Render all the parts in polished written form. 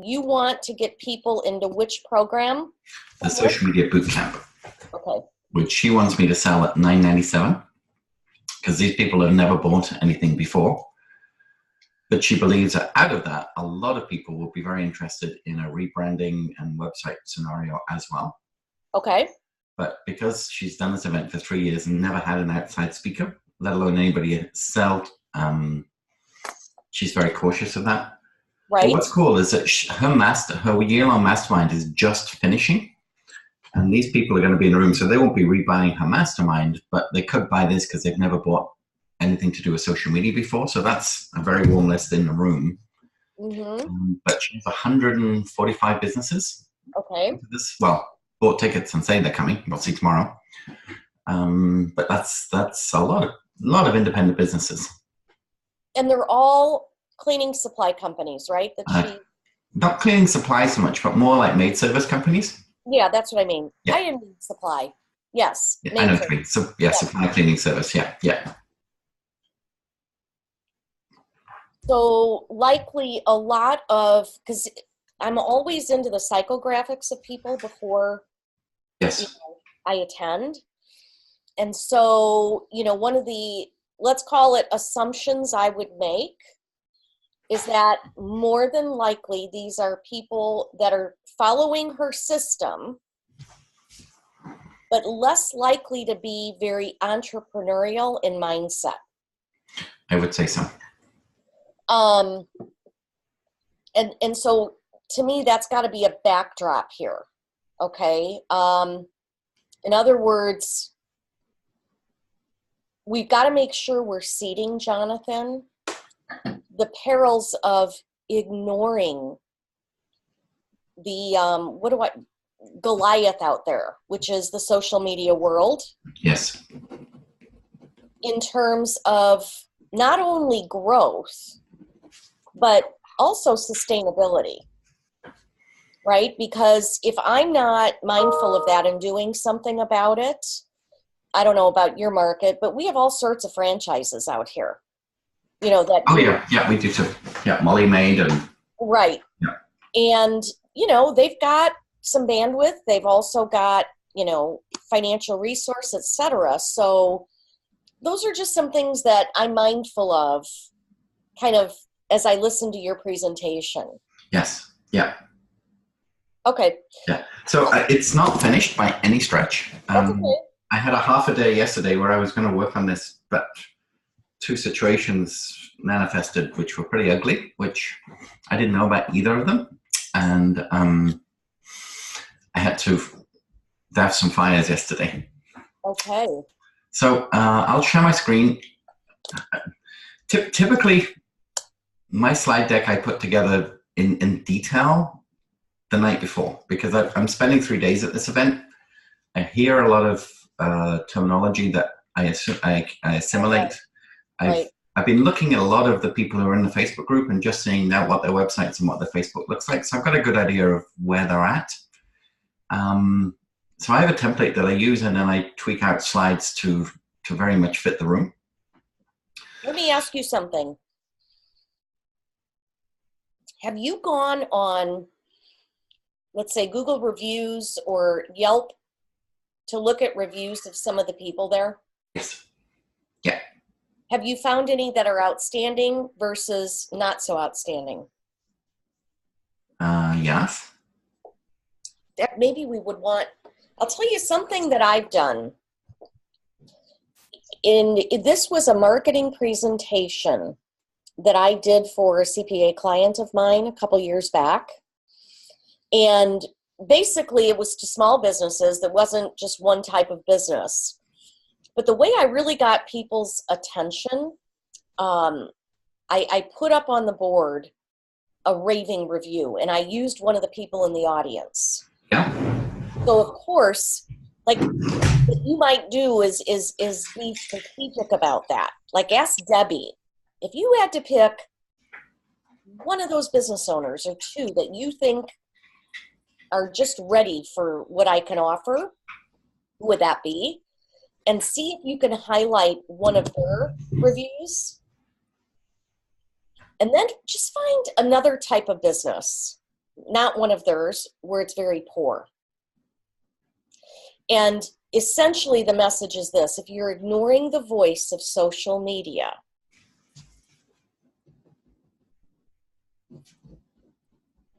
you want to get people into which program? The social media boot camp. Okay. Which she wants me to sell at $9.97 because these people have never bought anything before. But she believes that out of that, a lot of people will be very interested in a rebranding and website scenario as well. Okay. But because she's done this event for 3 years and never had an outside speaker, let alone anybody sell, she's very cautious of that. Right. But what's cool is that her year-long mastermind is just finishing. And these people are going to be in the room, so they won't be rebuying her mastermind, but they could buy this because they've never bought anything to do with social media before. So that's a very warm list in the room. Mm-hmm. But she has 145 businesses. Okay. Bought tickets and say they're coming. We'll see tomorrow. But that's a lot of independent businesses. And they're all cleaning supply companies, right? Not cleaning supply so much, but more like maid service companies. Yeah, that's what I mean. Yeah. I didn't mean supply. Yes. Yeah, I know what you mean. So, yeah, supply cleaning service. Yeah. So likely a lot of, because I'm always into the psychographics of people before I attend. And so, one of the, let's call it assumptions I would make is that more than likely these are people that are following her system, but less likely to be very entrepreneurial in mindset. I would say so. And so to me, that's got to be a backdrop here. Okay. In other words, we've got to make sure we're seeding, Jonathan, the perils of ignoring the Goliath out there, which is the social media world. Yes. In terms of not only growth, but also sustainability, right? Because if I'm not mindful of that and doing something about it, I don't know about your market, but we have all sorts of franchises out here. Yeah, we do too. Yeah, Molly Maid and right. Yeah. And they've got some bandwidth. They've also got financial resource, etc. So those are just some things that I'm mindful of, kind of as I listen to your presentation. Yes. Yeah. Okay. Yeah. So it's not finished by any stretch. That's okay. I had a half a day yesterday where I was going to work on this, but two situations manifested which were pretty ugly, which I didn't know about either of them. And I had to have some fires yesterday. Okay. So I'll share my screen. Typically, my slide deck I put together in detail the night before because I'm spending 3 days at this event. I hear a lot of terminology that I assimilate. Right. I've been looking at a lot of the people who are in the Facebook group and just seeing now what their websites and what their Facebook looks like. So I've got a good idea of where they're at. So I have a template that I use and then I tweak out slides to very much fit the room. Let me ask you something. Have you gone on, let's say, Google reviews or Yelp to look at reviews of some of the people there? Yes. Yeah. Have you found any that are outstanding versus not so outstanding? Yes. That maybe we would want. I'll tell you something that I've done. This was a marketing presentation that I did for a CPA client of mine a couple years back. And basically it was to small businesses. That wasn't just one type of business. But the way I really got people's attention, I put up on the board a raving review, and I used one of the people in the audience. Yeah. So of course, like what you might do is be strategic about that. Like ask Debbie, if you had to pick one of those business owners or two that you think are just ready for what I can offer, who would that be? And see if you can highlight one of their reviews. And then just find another type of business not one of theirs, where it's very poor. And essentially the message is this: if you're ignoring the voice of social media,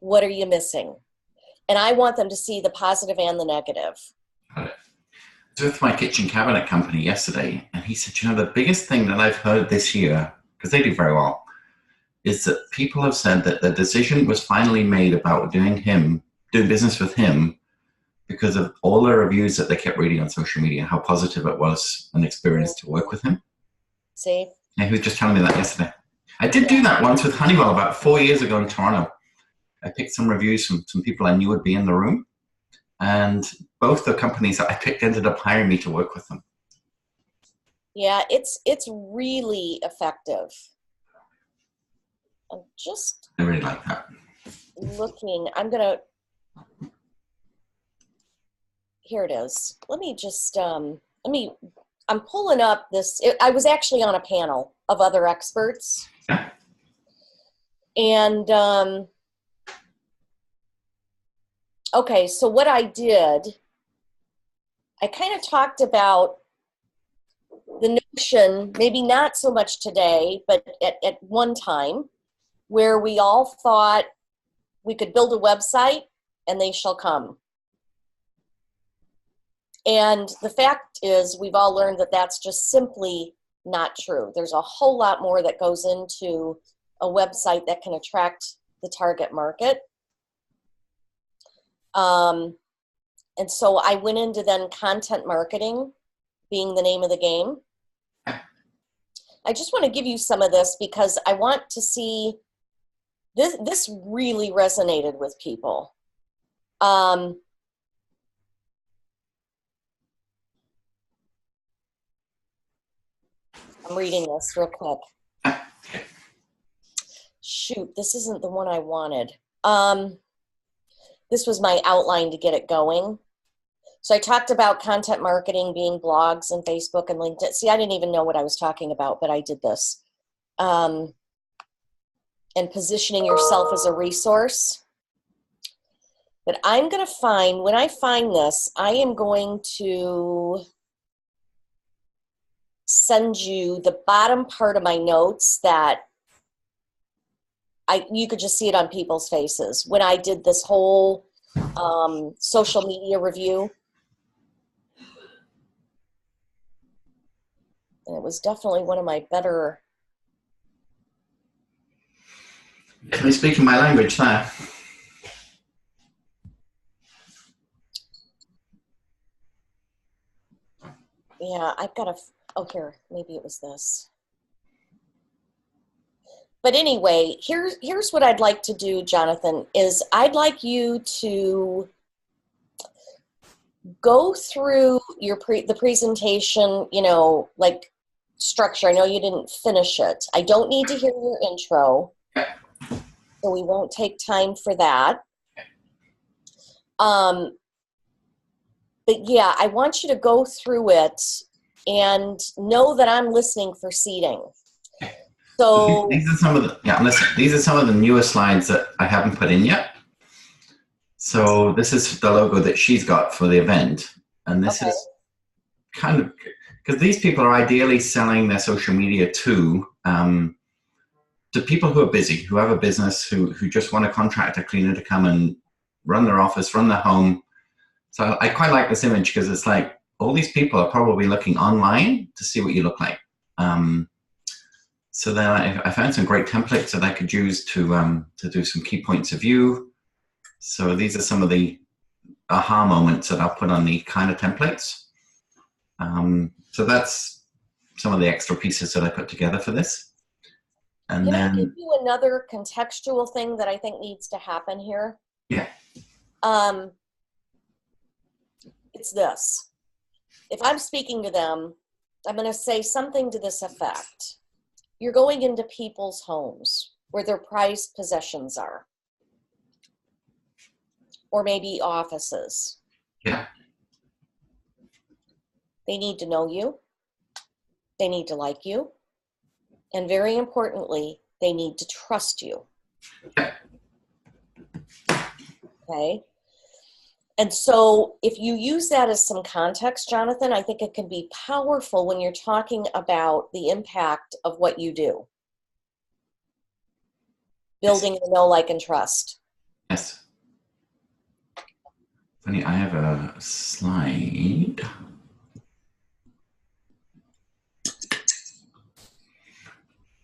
what are you missing? And I want them to see the positive and the negative. Got it. I was with my kitchen cabinet company yesterday, and he said, you know, the biggest thing that I've heard this year, because they do very well, is that people have said that the decision was finally made about doing business with him because of all the reviews that they kept reading on social media, how positive it was an experience to work with him. See? Yeah, he was just telling me that yesterday. I did do that once with Honeywell about 4 years ago in Toronto. I picked some reviews from some people I knew would be in the room, and both the companies that I picked ended up hiring me to work with them. Yeah, it's really effective. I'm just I really like that. looking. Here it is. Let me just, I'm pulling up this. I was actually on a panel of other experts. Yeah. And, okay, so what I did, I kind of talked about the notion, maybe not so much today, but at one time, where we all thought we could build a website and they shall come. And the fact is, we've all learned that that's just simply not true. There's a whole lot more that goes into a website that can attract the target market. And so I went into then content marketing being the name of the game. I just want to give you some of this because I want to see this really resonated with people. I'm reading this real quick. Shoot, this isn't the one I wanted. This was my outline to get it going. So I talked about content marketing being blogs and Facebook and LinkedIn. See, I didn't even know what I was talking about, but I did this. And positioning yourself as a resource. But I'm going to find, when I find this, I am going to send you the bottom part of my notes that you could just see it on people's faces when I did this whole social media review. And it was definitely one of my better. Definitely speaking my language there. Yeah, I've got oh, here, maybe it was this. But anyway, here's what I'd like to do, Jonathan, is I'd like you to go through the presentation, you know, like structure. I know you didn't finish it. I don't need to hear your intro, so we won't take time for that. But yeah, I want you to go through it and know that I'm listening for seating. So these are some of the newest slides that I haven't put in yet. So this is the logo that she's got for the event, and this is kind of because these people are ideally selling their social media to people who are busy, who have a business, who just want a contractor cleaner to come and run their office, run their home. So I quite like this image because it's like all these people are probably looking online to see what you look like. So then I found some great templates that I could use to do some key points of view. So these are some of the aha moments that I'll put on the kind of templates. So that's some of the extra pieces that I put together for this. And Can then I give you another contextual thing that I think needs to happen here? Yeah. It's this. If I'm speaking to them, I'm going to say something to this effect. You're going into people's homes where their prized possessions are. Or maybe offices. Yeah. They need to know you. They need to like you. And very importantly, they need to trust you. Yeah. Okay. And so if you use that as some context, Jonathan, I think it can be powerful when you're talking about the impact of what you do. Building the know, like, and trust. Yes. Funny, I have a slide.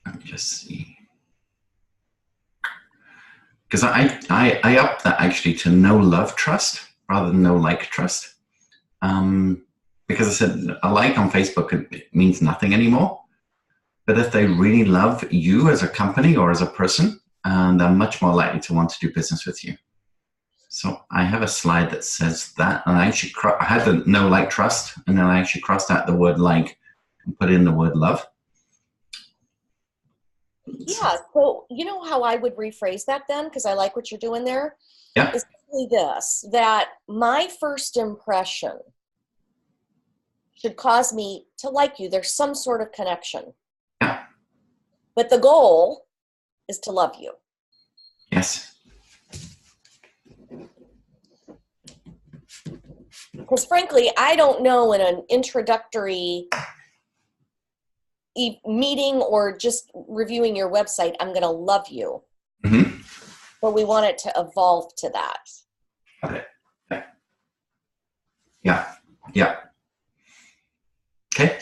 Let me just see. Because I upped that actually to know, love, trust rather than know, like, trust. Because I said a like on Facebook, it means nothing anymore. But if they really love you as a company or as a person, they're much more likely to want to do business with you. So I have a slide that says that, and I actually I had the know, like, trust, and then I actually crossed out the word like and put in the word love. Yeah, so you know how I would rephrase that then, because I like what you're doing there? Yeah. Is simply this, that my first impression should cause me to like you. There's some sort of connection. Yeah. But the goal is to love you. Yes. Because frankly, I don't know in an introductory meeting or just reviewing your website, I'm going to love you. Mm-hmm. But we want it to evolve to that. Okay. Yeah. Yeah. Okay.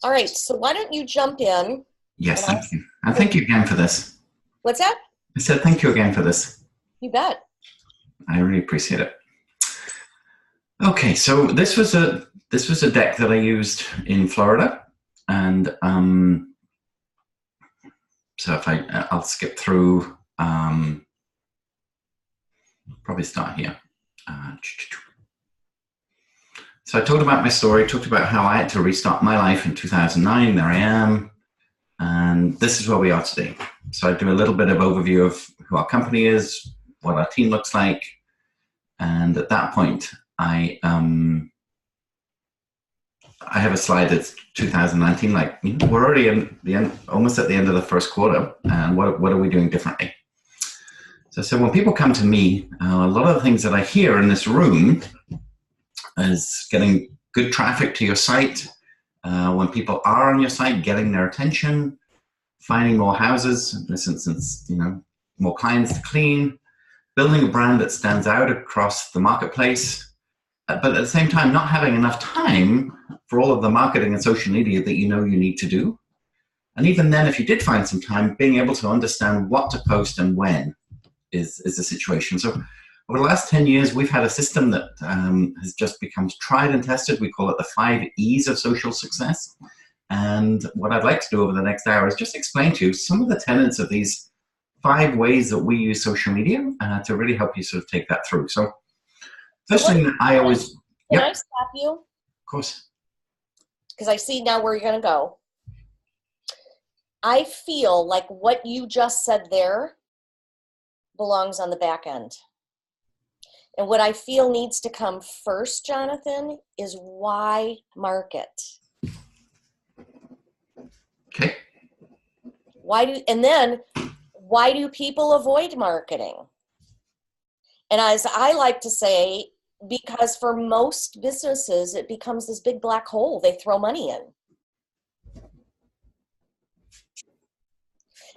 All right. So why don't you jump in? Yes, thank you. And thank you again for this. What's that? I said thank you again for this. You bet. I really appreciate it. Okay, so this was a deck that I used in Florida, and so if I'll skip through, probably start here. So I talked about my story, talked about how I had to restart my life in 2009. There I am, and this is where we are today. So I do a little bit of overview of who our company is, what our team looks like, and at that point, I have a slide that's 2019, like, we're already in the end, almost at the end of the first quarter, and what are we doing differently? So when people come to me, a lot of the things that I hear in this room is getting good traffic to your site, when people are on your site, getting their attention, finding more houses, in this instance, more clients to clean, building a brand that stands out across the marketplace, but at the same time, not having enough time for all of the marketing and social media that you need to do. And even then, if you did find some time, being able to understand what to post and when is the situation. So over the last 10 years, we've had a system that has just become tried and tested. We call it the 5 E's of social success. And what I'd like to do over the next hour is just explain to you some of the tenets of these 5 ways that we use social media to really help you sort of take that through. So first thing that I always... Can I stop you? Of course. Because I see now where you're going to go. I feel like what you just said there belongs on the back end. And what I feel needs to come first, Jonathan, is why market? Okay. Why do people avoid marketing? And as I like to say, because for most businesses, it becomes this big black hole they throw money in.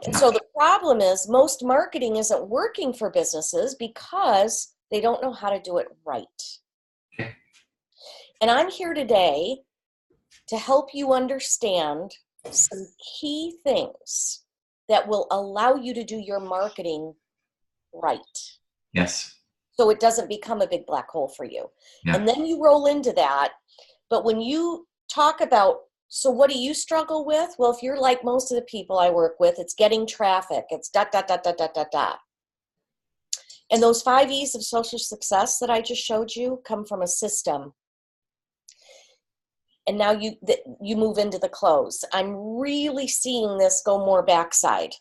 And so the problem is most marketing isn't working for businesses because they don't know how to do it right. And I'm here today to help you understand some key things that will allow you to do your marketing right. Yes. So it doesn't become a big black hole for you. Yeah. And then you roll into that. But when you talk about, so what do you struggle with? Well, if you're like most of the people I work with, it's getting traffic. It's ... And those 5 E's of social success that I just showed you come from a system. And now you move into the close. I'm really seeing this go more backside.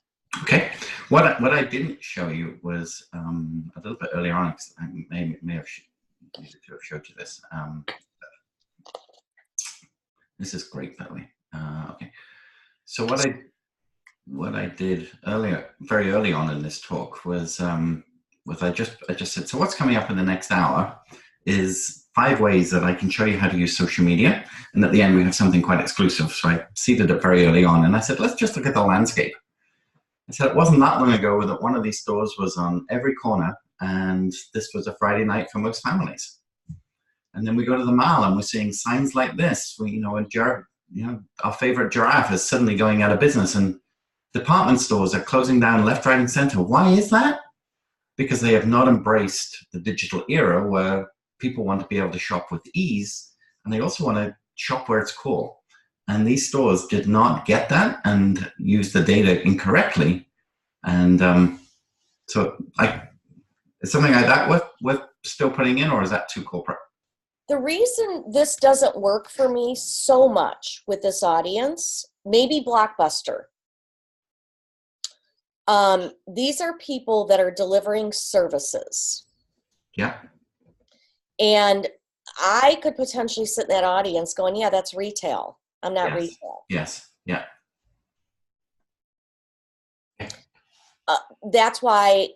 Okay. What I didn't show you was a little bit earlier on, because I may have needed to have showed you this. This is great, by the way. Okay. So what I did earlier, very early on in this talk, was was I just said, so what's coming up in the next hour is 5 ways that I can show you how to use social media. And at the end, we have something quite exclusive. So I seeded it very early on. And I said, let's just look at the landscape. I said, it wasn't that long ago that one of these stores was on every corner. And this was a Friday night for most families. And then we go to the mall and we're seeing signs like this. Our favorite Giraffe is suddenly going out of business. And department stores are closing down left, right, and center. Why is that? Because they have not embraced the digital era where people want to be able to shop with ease, and they also want to shop where it's cool. And these stores did not get that and use the data incorrectly. And so is something like that worth still putting in, or is that too corporate? The reason this doesn't work for me so much with this audience, maybe Blockbuster. These are people that are delivering services. Yeah. And I could potentially sit in that audience going, yeah, that's retail. I'm not retail. Yes. Yeah. That's why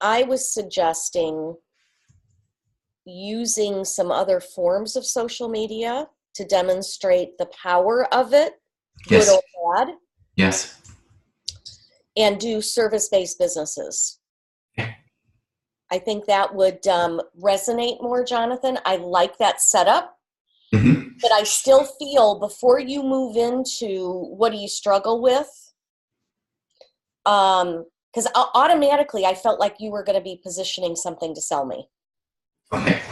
I was suggesting using some other forms of social media to demonstrate the power of it, yes. good or bad. Yes. And do service-based businesses. I think that would resonate more, Jonathan. I like that setup. Mm-hmm. But I still feel before you move into what do you struggle with, because automatically I felt like you were going to be positioning something to sell me. Okay.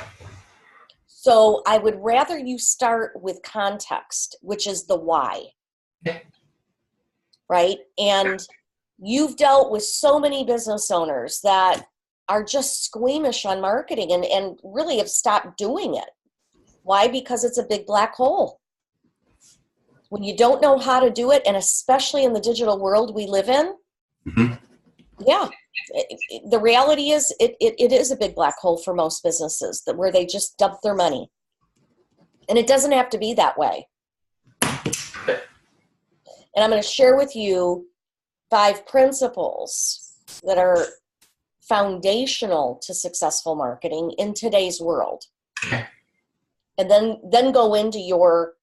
So I would rather you start with context, which is the why. Okay. Right? And you've dealt with so many business owners that are just squeamish on marketing and really have stopped doing it. Why? Because it's a big black hole. When you don't know how to do it, and especially in the digital world we live in, mm-hmm. Yeah, the reality is it is a big black hole for most businesses where they just dump their money. And it doesn't have to be that way. And I'm going to share with you 5 principles that are foundational to successful marketing in today's world. Okay. And then go into your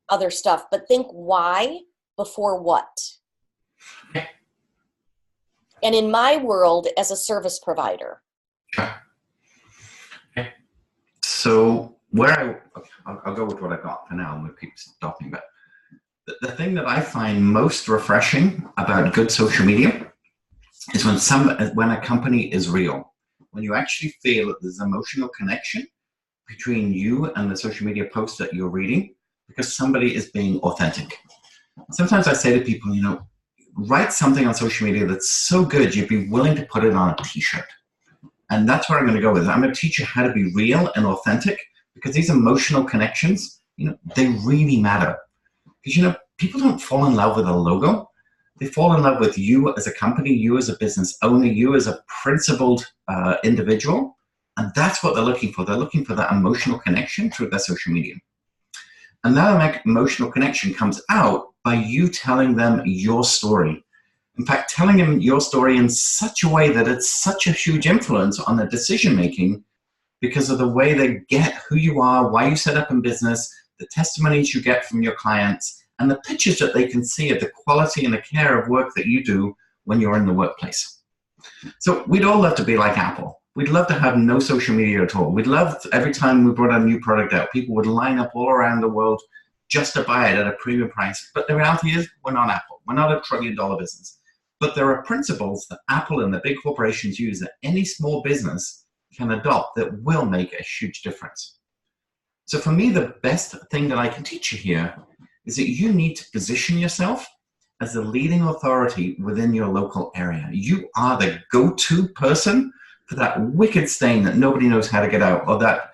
other stuff, but think why before what. Okay. And in my world, as a service provider. Sure. Okay. So I'll go with what I've got for now, and we'll keep stopping. But the thing that I find most refreshing about good social media is when a company is real, when you actually feel that there's emotional connection between you and the social media post that you're reading, because somebody is being authentic. Sometimes I say to people, write something on social media that's so good you'd be willing to put it on a t-shirt. And that's where I'm going to go with it. I'm going to teach you how to be real and authentic, because these emotional connections, they really matter. Because, people don't fall in love with a logo. They fall in love with you as a company, you as a business owner, you as a principled individual. And that's what they're looking for. They're looking for that emotional connection through their social media. And that emotional connection comes out by you telling them your story. In fact, telling them your story in such a way that it's such a huge influence on their decision-making because of the way they get who you are, why you set up in business, the testimonies you get from your clients, and the pictures that they can see of the quality and the care of work that you do when you're in the workplace. So we'd all love to be like Apple. We'd love to have no social media at all. We'd love every time we brought a new product out, people would line up all around the world just to buy it at a premium price. But the reality is, we're not Apple. We're not $1 trillion business. But there are principles that Apple and the big corporations use that any small business can adopt that will make a huge difference. So for me, the best thing that I can teach you here is that you need to position yourself as the leading authority within your local area. You are the go-to person for that wicked stain that nobody knows how to get out, or that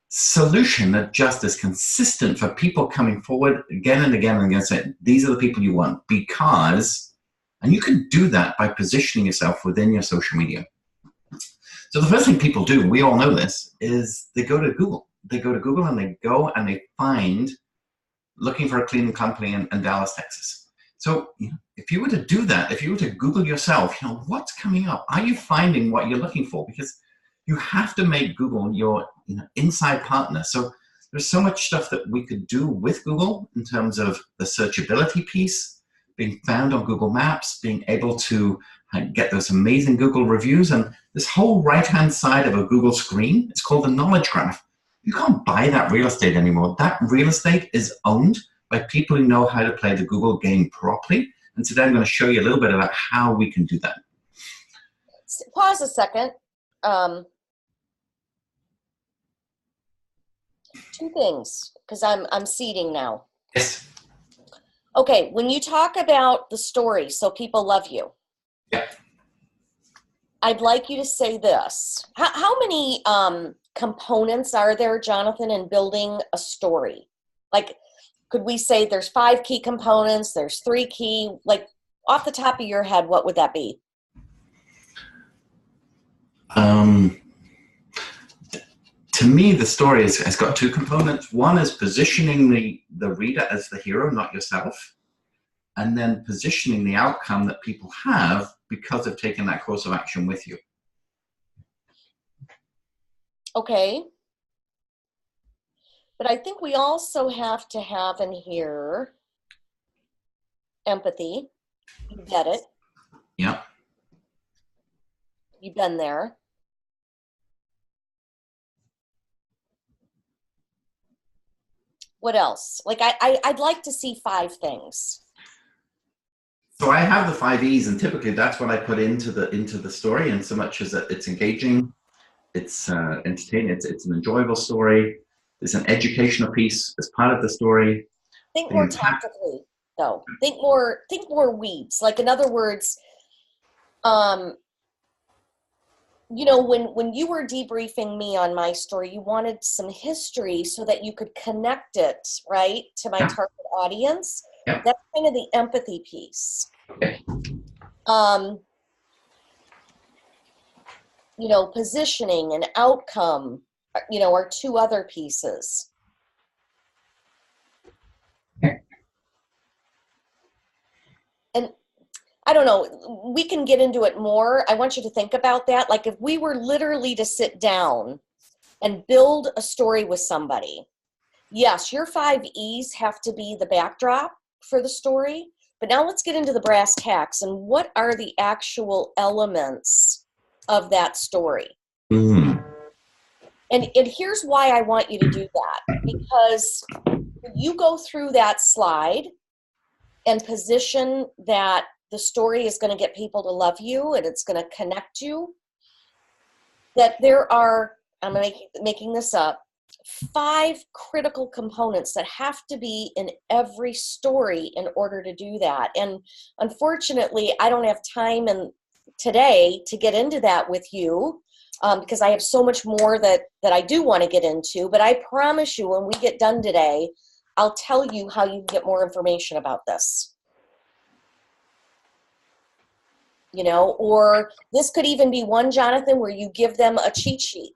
solution that just is consistent for people coming forward again and again and again, saying, these are the people you want, because, and you can do that by positioning yourself within your social media. So the first thing people do, we all know this, is they go to Google. They go to Google and they find, looking for a cleaning company in Dallas, Texas. So if you were to do that, if you were to Google yourself, what's coming up? Are you finding what you're looking for? Because you have to make Google your inside partner. So there's so much stuff that we could do with Google in terms of the searchability piece, being found on Google Maps, being able to get those amazing Google reviews, and this whole right-hand side of a Google screen, it's called the knowledge graph. You can't buy that real estate anymore. That real estate is owned by people who know how to play the Google game properly. And today I'm going to show you a little bit about how we can do that. Pause a second. Two things, because I'm seeding now. Yes. Okay, when you talk about the story, so people love you. Yeah. I'd like you to say this. How many components are there, Jonathan, in building a story? Like, could we say there's 5 key components, there's 3 key, like off the top of your head, what would that be? To me, the story has got 2 components. One is positioning the reader as the hero, not yourself, and then positioning the outcome that people have because they've taken that course of action with you. Okay. But I think we also have to have in here empathy. You get it. Yeah. You've been there. What else? Like I'd like to see 5 things. So I have the 5 E's, and typically that's what I put into the story, in so much as that it's engaging, it's entertaining, it's an enjoyable story, there's an educational piece as part of the story. Think more tactically, though. Think more weeds. Like, in other words, when you were debriefing me on my story, you wanted some history so that you could connect it, right, to my target audience. Yeah. That's kind of the empathy piece. Okay. Positioning and outcome, are 2 other pieces. Okay. And I don't know, we can get into it more. I want you to think about that. Like, if we were literally to sit down and build a story with somebody, yes, your 5 E's have to be the backdrop for the story, but now let's get into the brass tacks and what are the actual elements of that story. Mm. And here's why I want you to do that, because when you go through that slide and position that the story is going to get people to love you and it's going to connect you, that there are, I'm making this up, 5 critical components that have to be in every story in order to do that. And unfortunately, I don't have time today to get into that with you because I have so much more that I do want to get into. But I promise you, when we get done today, I'll tell you how you can get more information about this. Or this could even be one, Jonathan, where you give them a cheat sheet.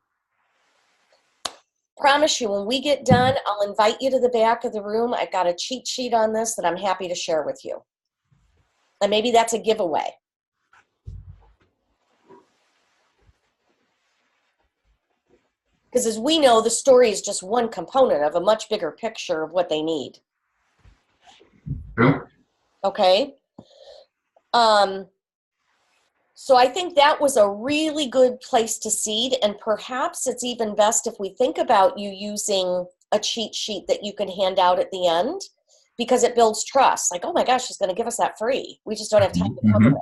Promise you, when we get done, I'll invite you to the back of the room. I've got a cheat sheet on this that I'm happy to share with you. And maybe that's a giveaway. Because as we know, the story is just one component of a much bigger picture of what they need. True. Okay. So I think that was a really good place to seed, and perhaps it's even best if we think about you using a cheat sheet that you can hand out at the end, because it builds trust. Like, oh my gosh, she's going to give us that free. We just don't have time to cover it. So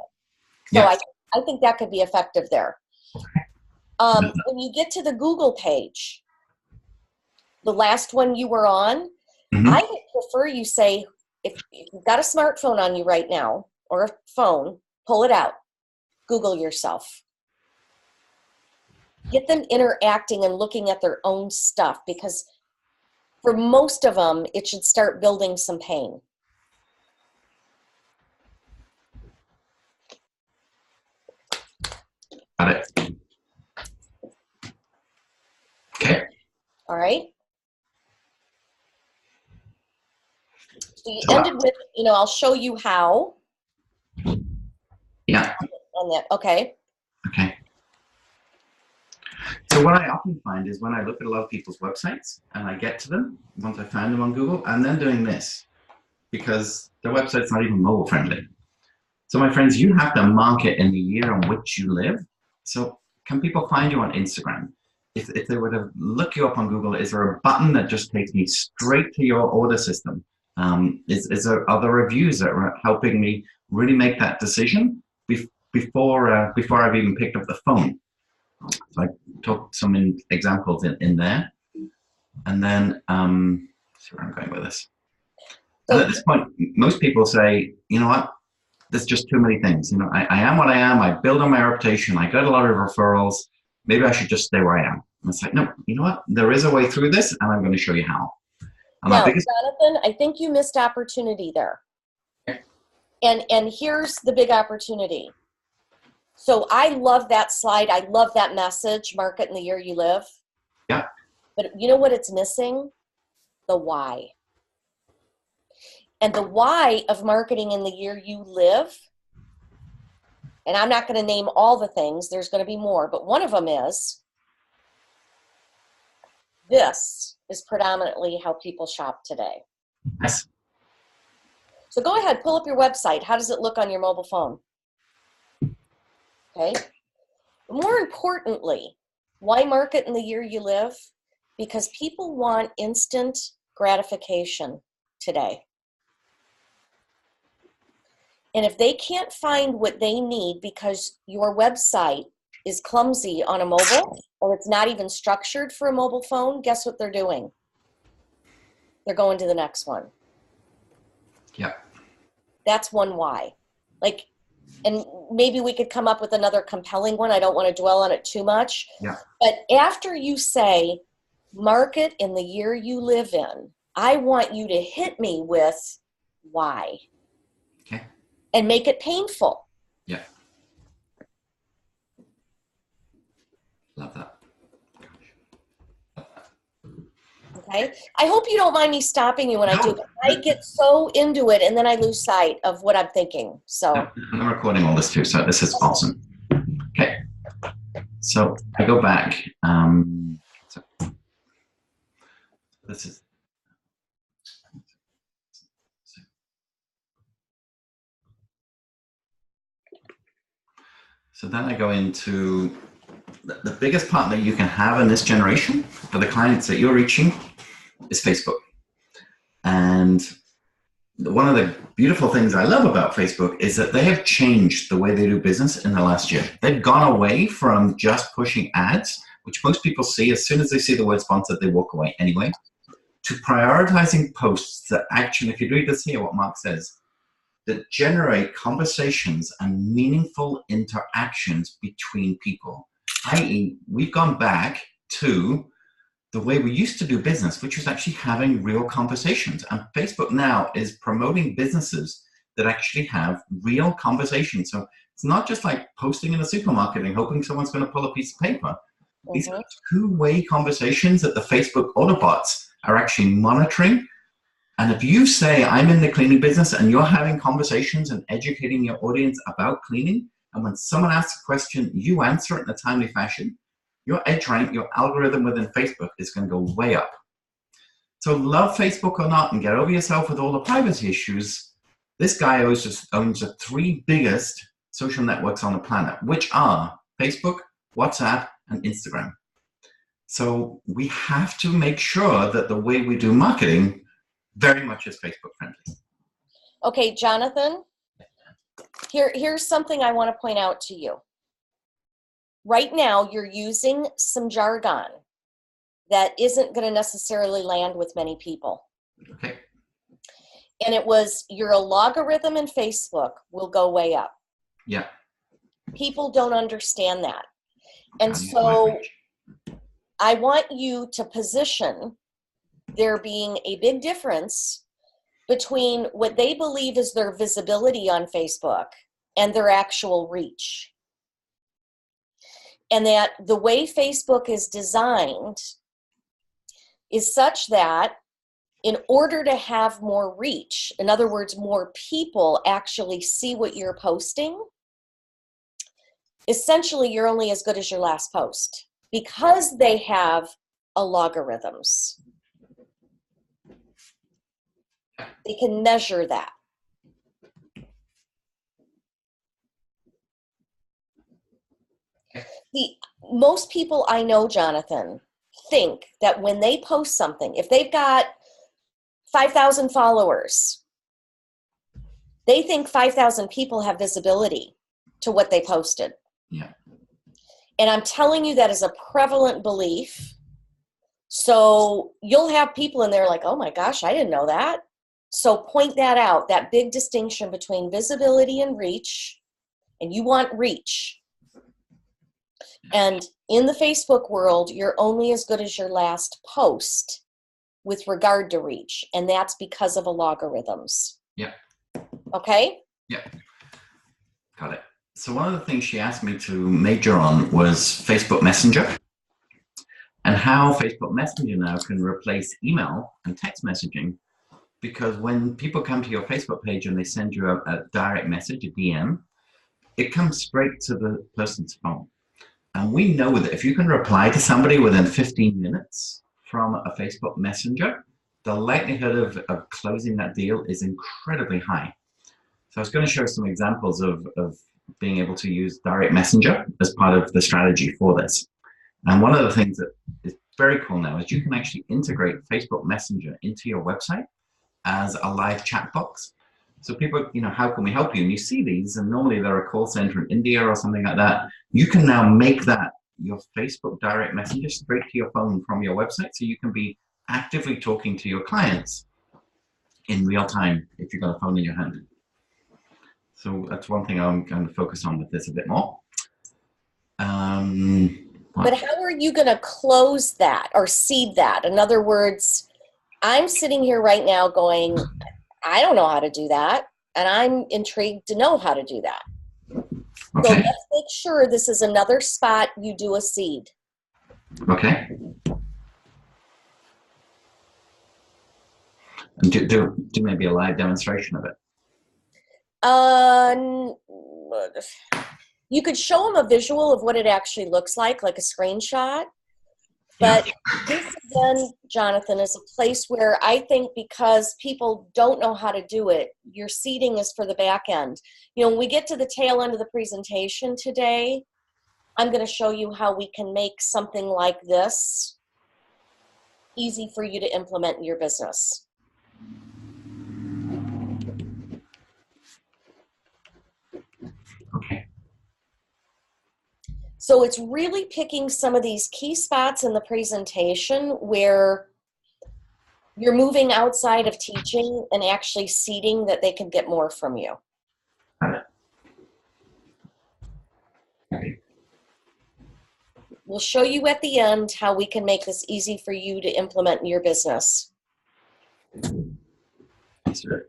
Yes. I think that could be effective there. When you get to the Google page, the last one you were on, I would prefer you say, if you've got a smartphone on you right now, or a phone, pull it out. Google yourself. Get them interacting and looking at their own stuff, because for most of them, it should start building some pain. Got it. Okay. All right. So you ended with, I'll show you how. Yeah. On that. Okay. Okay. So what I often find is when I look at a lot of people's websites and I get to them, once I find them on Google, I'm then doing this because their website's not even mobile friendly. So my friends, you have to market in the year in which you live. So can people find you on Instagram? If they were to look you up on Google, is there a button that just takes me straight to your order system? Is there other reviews that are helping me really make that decision before I've even picked up the phone? So I took some examples in there, and then see where I'm going with this. And at this point, most people say, you know what? There's just too many things. I am what I am. I build on my reputation. I get a lot of referrals. Maybe I should just stay where I am. And it's like, no, you know what? There is a way through this, and I'm going to show you how. Now, Jonathan, I think you missed opportunity there. Okay. And here's the big opportunity. So I love that slide. I love that message, market in the year you live. Yeah. But you know what it's missing? The why. And the why of marketing in the year you live, and I'm not going to name all the things, there's going to be more, but one of them is, this is predominantly how people shop today. Yes. So go ahead, pull up your website. How does it look on your mobile phone? Okay. More importantly, why market in the year you live? Because people want instant gratification today. And if they can't find what they need because your website is clumsy on a mobile or it's not even structured for a mobile phone, guess what they're doing? They're going to the next one. Yeah. That's one why. And maybe we could come up with another compelling one. I don't want to dwell on it too much. Yeah. But after you say, market in the year you live in, I want you to hit me with why. Okay. And make it painful. Yeah. Love that. Okay. I hope you don't mind me stopping you when I do, but I get so into it and then I lose sight of what I'm thinking. So I'm recording all this too, so this is awesome. Okay. So I go back. So this is. So then I go into the biggest partner you can have in this generation for the clients that you're reaching is Facebook. And one of the beautiful things I love about Facebook is that they have changed the way they do business in the last year. They've gone away from just pushing ads, which most people see as soon as they see the word sponsored, they walk away anyway, to prioritizing posts that actually, if you read this here, what Mark says, that generate conversations and meaningful interactions between people. I.e., we've gone back to the way we used to do business, which was actually having real conversations. And Facebook now is promoting businesses that actually have real conversations. So it's not just like posting in a supermarket and hoping someone's going to pull a piece of paper. These are two-way conversations that the Facebook Autobots are actually monitoring. And if you say, I'm in the cleaning business and you're having conversations and educating your audience about cleaning, and when someone asks a question, you answer it in a timely fashion, your edge rank, your algorithm within Facebook is going to go way up. So love Facebook or not and get over yourself with all the privacy issues, this guy owns the three biggest social networks on the planet, which are Facebook, WhatsApp, and Instagram. So we have to make sure that the way we do marketing very much is Facebook friendly. Okay, Jonathan, here's something I want to point out to you. Right now, you're using some jargon that isn't going to necessarily land with many people. Okay. And it was your logarithm in Facebook will go way up. Yeah. People don't understand that. And so I want you to position there being a big difference between what they believe is their visibility on Facebook and their actual reach. And that the way Facebook is designed is such that in order to have more reach, in other words, more people actually see what you're posting, essentially you're only as good as your last post because they have algorithms. They can measure that. Most people I know, Jonathan, think that when they post something, if they've got 5,000 followers, they think 5,000 people have visibility to what they posted. Yeah. And I'm telling you, that is a prevalent belief. So you'll have people in there like, oh my gosh, I didn't know that. So point that out, that big distinction between visibility and reach, and you want reach. And in the Facebook world, you're only as good as your last post with regard to reach, and that's because of algorithms. Yeah. Okay? Yeah. Got it. So one of the things she asked me to major on was Facebook Messenger and how Facebook Messenger now can replace email and text messaging. Because when people come to your Facebook page and they send you a direct message, a DM, it comes straight to the person's phone. And we know that if you can reply to somebody within 15 minutes from a Facebook Messenger, the likelihood of closing that deal is incredibly high. So I was going to show some examples of being able to use direct messenger as part of the strategy for this. And one of the things that is very cool now is you can actually integrate Facebook Messenger into your website as a live chat box. So people, how can we help you? And you see these, and normally they're a call center in India or something like that. You can now make that your Facebook direct messenger straight to your phone from your website, so you can be actively talking to your clients in real time if you've got a phone in your hand. So that's one thing I'm going to focus on with this a bit more. But how are you going to close that or seed that? In other words, I'm sitting here right now going, I don't know how to do that, and I'm intrigued to know how to do that. Okay. So let's make sure this is another spot you do a seed. Okay. And do maybe a live demonstration of it. You could show them a visual of what it actually looks like a screenshot. But this, again, Jonathan, is a place where I think because people don't know how to do it, your seeding is for the back end. When we get to the tail end of the presentation today, I'm going to show you how we can make something like this easy for you to implement in your business. Okay. So it's really picking some of these key spots in the presentation where you're moving outside of teaching and actually seeding that they can get more from you. We'll show you at the end how we can make this easy for you to implement in your business. That's right.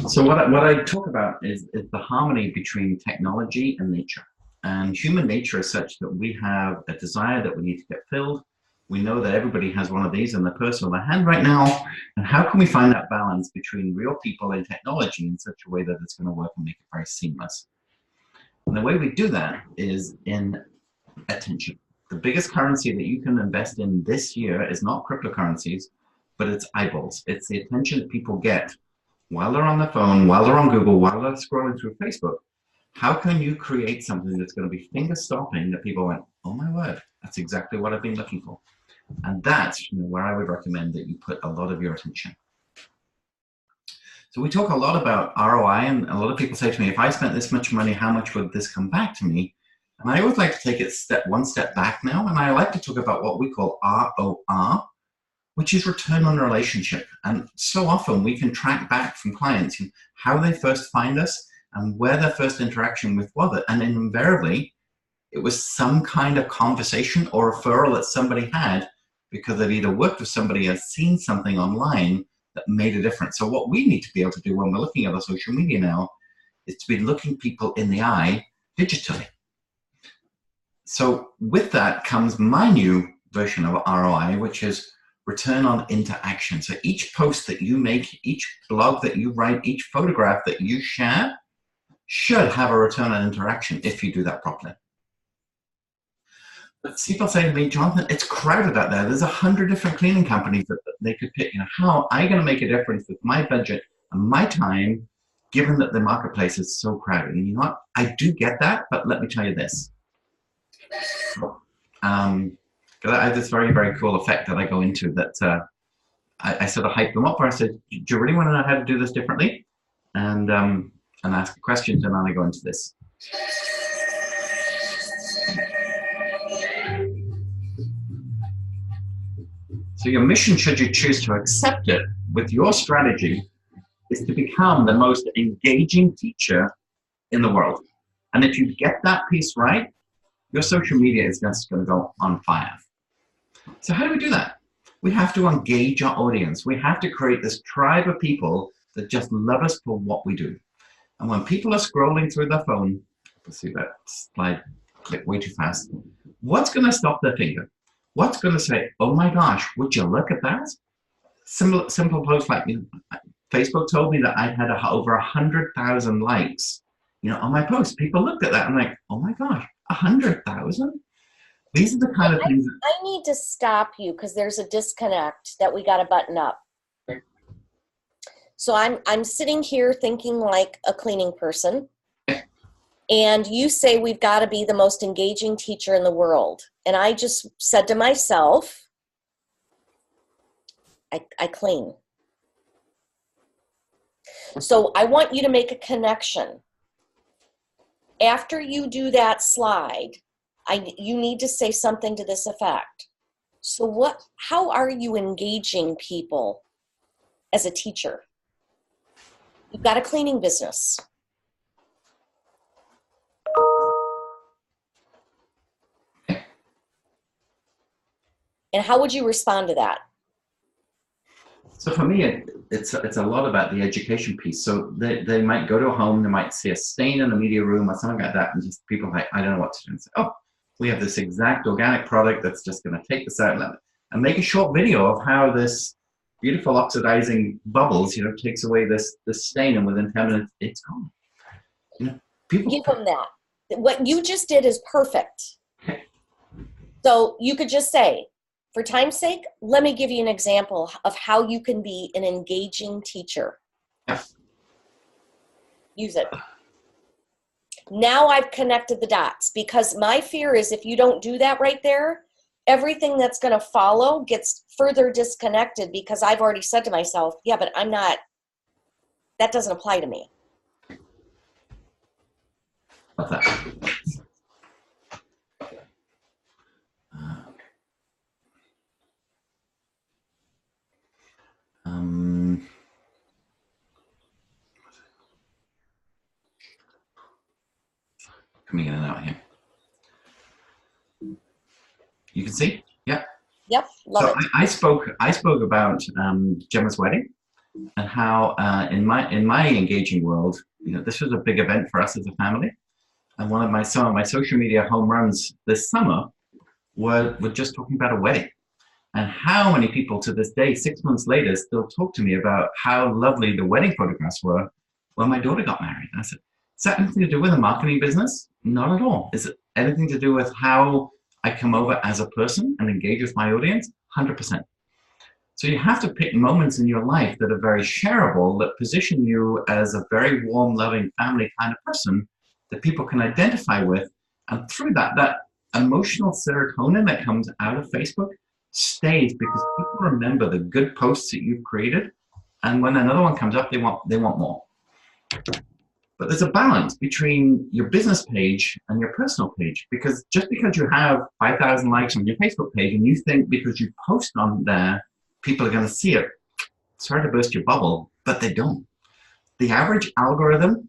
So what I talk about is the harmony between technology and nature. And human nature is such that we have a desire that we need to get filled. We know that everybody has one of these in the purse of their hand right now. And how can we find that balance between real people and technology in such a way that it's going to work and make it very seamless? And the way we do that is in attention. The biggest currency that you can invest in this year is not cryptocurrencies, but it's eyeballs. It's the attention that people get while they're on the phone, while they're on Google, while they're scrolling through Facebook. How can you create something that's going to be finger-stopping that people went, oh my word, that's exactly what I've been looking for? And that's where I would recommend that you put a lot of your attention. So we talk a lot about ROI, and a lot of people say to me, if I spent this much money, how much would this come back to me? And I always like to take it one step back now, and I like to talk about what we call ROR, which is return on relationship. And so often we can track back from clients how they first find us and where their first interaction with was. And invariably, it was some kind of conversation or referral that somebody had because they've either worked with somebody or seen something online that made a difference. So what we need to be able to do when we're looking at our social media now is to be looking people in the eye digitally. So with that comes my new version of ROI, which is return on interaction. So each post that you make, each blog that you write, each photograph that you share should have a return on interaction if you do that properly. But people say to me, Jonathan, it's crowded out there. There's 100 different cleaning companies that they could pick. You know, how am I going to make a difference with my budget and my time, given that the marketplace is so crowded? And you know what? I do get that, but let me tell you this. Because I have this very, very cool effect that I go into that I sort of hype them up, where I said, do you really want to know how to do this differently? And ask questions, and then I go into this. So your mission, should you choose to accept it with your strategy, is to become the most engaging teacher in the world. And if you get that piece right, your social media is just going to go on fire. So how do we do that? We have to engage our audience. We have to create this tribe of people that just love us for what we do. And when people are scrolling through their phone, let's see that slide click way too fast. What's going to stop their finger? What's going to say, oh my gosh, would you look at that? Simple posts like, Facebook told me that I had over 100,000 likes, on my post. People looked at that and like, oh my gosh, 100,000? These are the kind of things. I need to stop you because there's a disconnect that we got to button up. Okay. So I'm sitting here thinking like a cleaning person. And you say we've got to be the most engaging teacher in the world. And I just said to myself, I clean. So I want you to make a connection. After you do that slide, you need to say something to this effect. So how are you engaging people as a teacher? You've got a cleaning business. And how would you respond to that? So for me, it's a lot about the education piece. So they might go to a home, they might see a stain in the media room or something like that, and just people like, I don't know what to do. And say, oh, we have this exact organic product that's just going to take this out and make a short video of how this beautiful oxidizing bubbles, takes away this stain, and within 10 minutes, it's gone. People give them that. What you just did is perfect. So you could just say, for time's sake, let me give you an example of how you can be an engaging teacher. Yes. Use it. Now I've connected the dots, because my fear is if you don't do that right there, everything that's going to follow gets further disconnected, because I've already said to myself, yeah, but that doesn't apply to me. What's that? Coming in and out here. You can see? Yeah. Yep. Love it. I spoke about Gemma's wedding, and how in my engaging world, this was a big event for us as a family. And some of my social media home runs this summer were just talking about a wedding. And how many people to this day, 6 months later, still talk to me about how lovely the wedding photographs were when my daughter got married. And I said, is that anything to do with a marketing business? Not at all. Is it anything to do with how I come over as a person and engage with my audience? 100%. So you have to pick moments in your life that are very shareable, that position you as a very warm, loving, family kind of person that people can identify with. And through that emotional serotonin that comes out of Facebook stays, because people remember the good posts that you've created. And when another one comes up, they want more. But there's a balance between your business page and your personal page, because just because you have 5,000 likes on your Facebook page and you think because you post on there, people are going to see it, sorry to burst your bubble, but they don't. The average algorithm,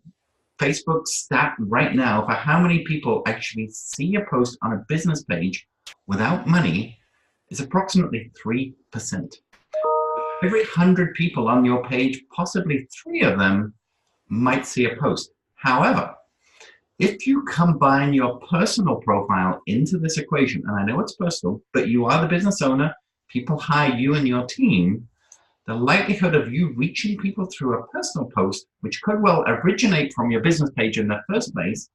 Facebook stat right now for how many people actually see a post on a business page without money is approximately 3%. Every 100 people on your page, possibly 3 of them might see a post. However, If you combine your personal profile into this equation, and I know it's personal, but you are the business owner, people hire you and your team, the likelihood of you reaching people through a personal post, which could well originate from your business page in the first place,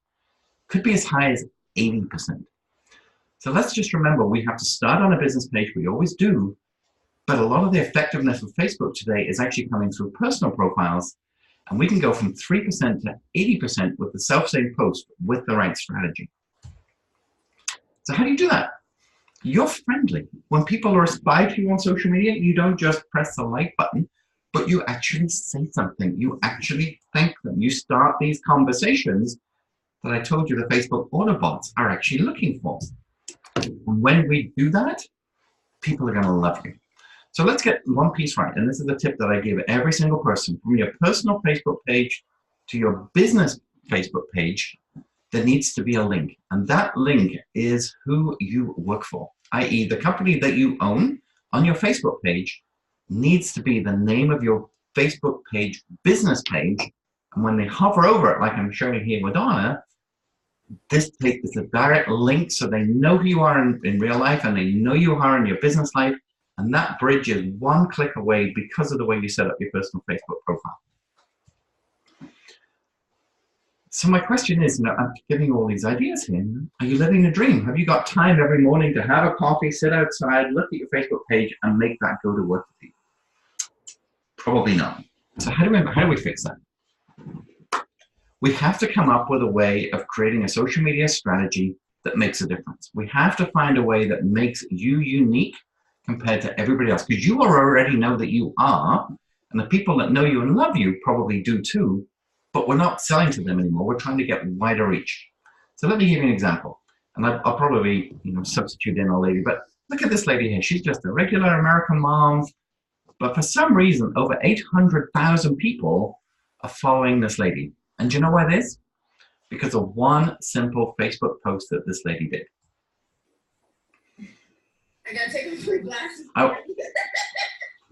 could be as high as 80%. So let's just remember, we have to start on a business page, we always do, but a lot of the effectiveness of Facebook today is actually coming through personal profiles, and we can go from 3% to 80% with the self-same post with the right strategy. So how do you do that? You're friendly. When people respond to you on social media, you don't just press the like button, but you actually say something. You actually thank them. You start these conversations that I told you the Facebook order bots are actually looking for. And when we do that, people are going to love you. So let's get one piece right. And this is the tip that I give every single person. From your personal Facebook page to your business Facebook page, there needs to be a link. And that link is who you work for, i.e. the company that you own on your Facebook page needs to be the name of your Facebook page business page. And when they hover over it, like I'm showing here with Donna, this is a direct link so they know who you are in real life and they know you are in your business life. And that bridge is one click away because of the way you set up your personal Facebook profile. So my question is, I'm giving you all these ideas here. Are you living a dream? Have you got time every morning to have a coffee, sit outside, look at your Facebook page, and make that go to work with you? Probably not. So how do we fix that? We have to come up with a way of creating a social media strategy that makes a difference. We have to find a way that makes you unique compared to everybody else, because you already know that you are, and the people that know you and love you probably do too, but we're not selling to them anymore. We're trying to get wider reach. So let me give you an example, and I'll probably substitute in a lady, but look at this lady here. She's just a regular American mom, but for some reason, over 800,000 people are following this lady. And do you know why it is? Because of one simple Facebook post that this lady did. I gotta take my free glasses.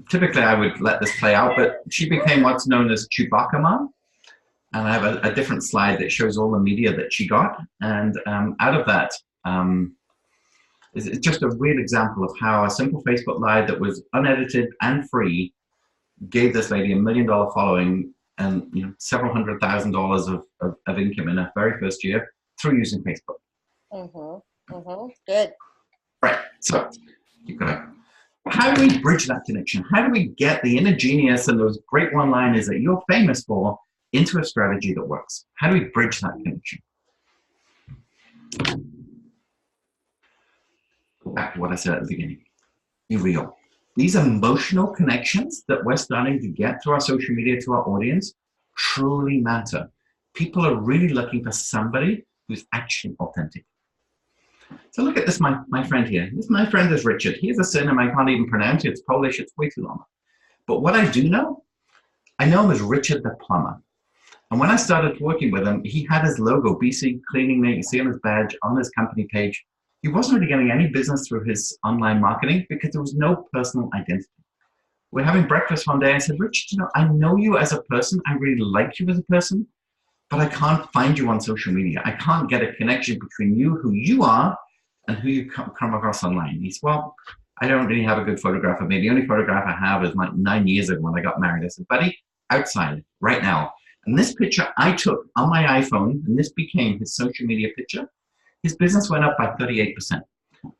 Typically, I would let this play out, but she became what's known as Chewbacca Mom. And I have a different slide that shows all the media that she got. And out of that, it's just a real example of how a simple Facebook Live that was unedited and free gave this lady $1 million following and several $100,000 of income in her very first year through using Facebook. Good. Right. So how do we bridge that connection? How do we get the inner genius and those great one-liners that you're famous for into a strategy that works? How do we bridge that connection? Go back to what I said at the beginning. Be real. These emotional connections that we're starting to get through our social media to our audience truly matter. People are really looking for somebody who's actually authentic. So look at this, my friend here. My friend is Richard. He has a surname I can't even pronounce. It's Polish. It's way too long. But what I do know, I know him as Richard the Plumber. And when I started working with him, he had his logo, BC Cleaning Mate. You see on his badge, on his company page. He wasn't really getting any business through his online marketing because there was no personal identity. We're having breakfast one day and I said, Richard, I know you as a person. I really like you as a person, but I can't find you on social media. I can't get a connection between you, who you are, and who you come across online. He said, well, I don't really have a good photograph of me. The only photograph I have is like 9 years ago when I got married. I said, buddy, outside, right now. And this picture I took on my iPhone, and this became his social media picture. His business went up by 38%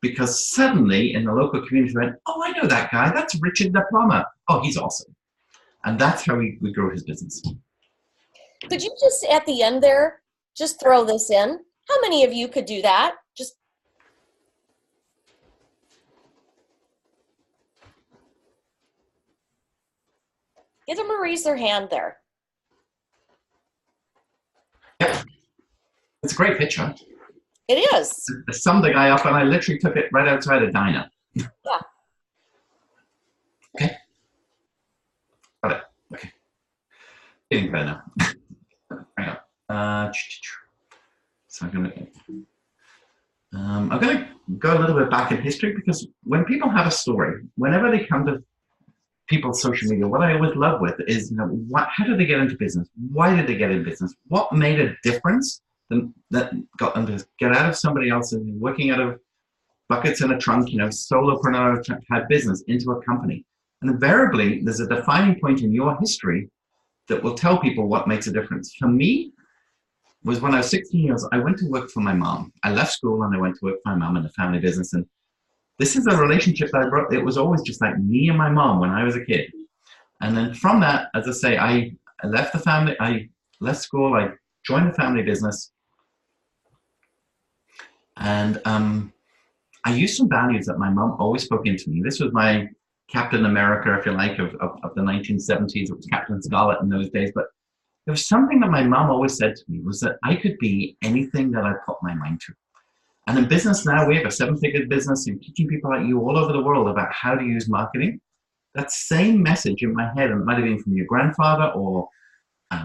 because suddenly in the local community went, oh, I know that guy. That's Richard the Plumber. Oh, he's awesome. And that's how we grew his business. Could you just, at the end there, just throw this in? How many of you could do that? Just give them a raise their hand there. Yeah. It's a great picture. It is. I summed the guy up and I literally took it right outside a diner. Yeah. Okay. Got it. Okay. Getting better now. Hang on. So I'm gonna go a little bit back in history because when people have a story, whenever they come to people's social media, what I always love with is, how did they get into business? Why did they get into business? What made a difference that got them to get out of somebody else and working out of buckets in a trunk, solopreneur type business into a company. And invariably, there's a defining point in your history that will tell people what makes a difference. For me, was when I was 16 years, I went to work for my mom. I left school and I went to work for my mom in the family business. And this is a relationship that I brought. It was always just like me and my mom when I was a kid. And then from that, as I say, I left the family, I left school, I joined the family business. And I used some values that my mom always spoke into me. This was my Captain America, if you like, of the 1970s. It was Captain Scarlet in those days. But there was something that my mom always said to me was that I could be anything that I put my mind to. And in business now, we have a 7-figure business and teaching people like you all over the world about how to use marketing. That same message in my head, and it might have been from your grandfather or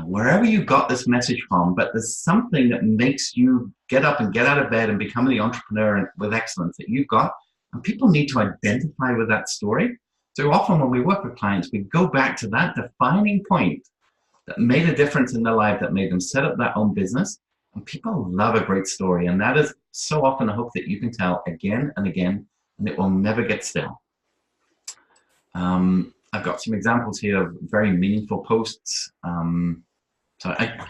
wherever you got this message from, but there's something that makes you get up and get out of bed and become the entrepreneur with excellence that you've got. And people need to identify with that story. So often when we work with clients, we go back to that defining point that made a difference in their life, that made them set up their own business. And people love a great story. And that is so often a hope that you can tell again and again, and it will never get stale. I've got some examples here of very meaningful posts. So I'll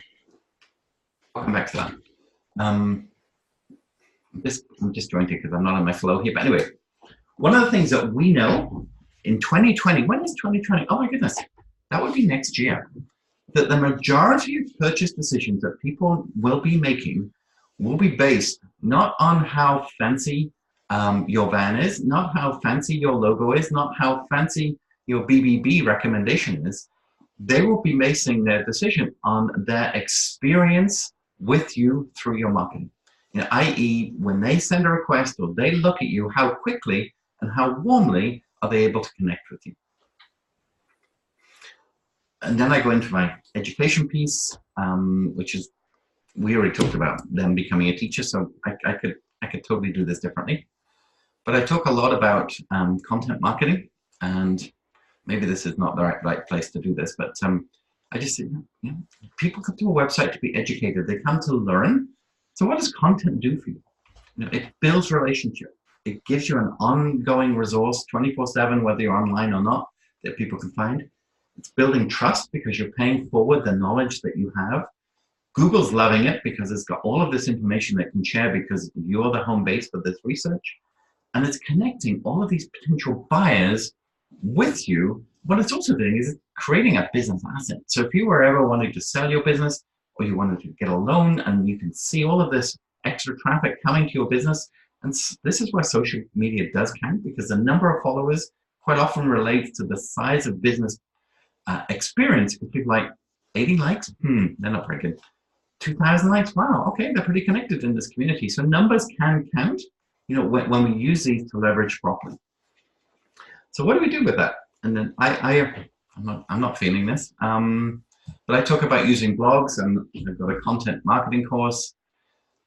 come back to that. I'm disjointed because I'm not on my flow here. But anyway, one of the things that we know in 2020, when is 2020? Oh my goodness, that would be next year. That the majority of purchase decisions that people will be making will be based not on how fancy your van is, not how fancy your logo is, not how fancy your BBB recommendation is. They will be basing their decision on their experience with you through your marketing. I.e., when they send a request or they look at you, how quickly and how warmly are they able to connect with you. And then I go into my education piece, which is, we already talked about them becoming a teacher, so I could totally do this differently. But I talk a lot about content marketing, and maybe this is not the right place to do this, but I just say, people come to a website to be educated. They come to learn. So what does content do for you? It builds relationship. It gives you an ongoing resource 24/7, whether you're online or not, that people can find. It's building trust because you're paying forward the knowledge that you have. Google's loving it because it's got all of this information that can share because you're the home base for this research. And it's connecting all of these potential buyers with you. What it's also doing is creating a business asset. So if you were ever wanting to sell your business or you wanted to get a loan and you can see all of this extra traffic coming to your business, and this is where social media does count because the number of followers quite often relates to the size of business experience. Because people like 80 likes, they're not very good. 2,000 likes, wow, okay, they're pretty connected in this community. So numbers can count, when we use these to leverage properly. So what do we do with that? And then I'm not feeling this, but I talk about using blogs, and I've got a content marketing course,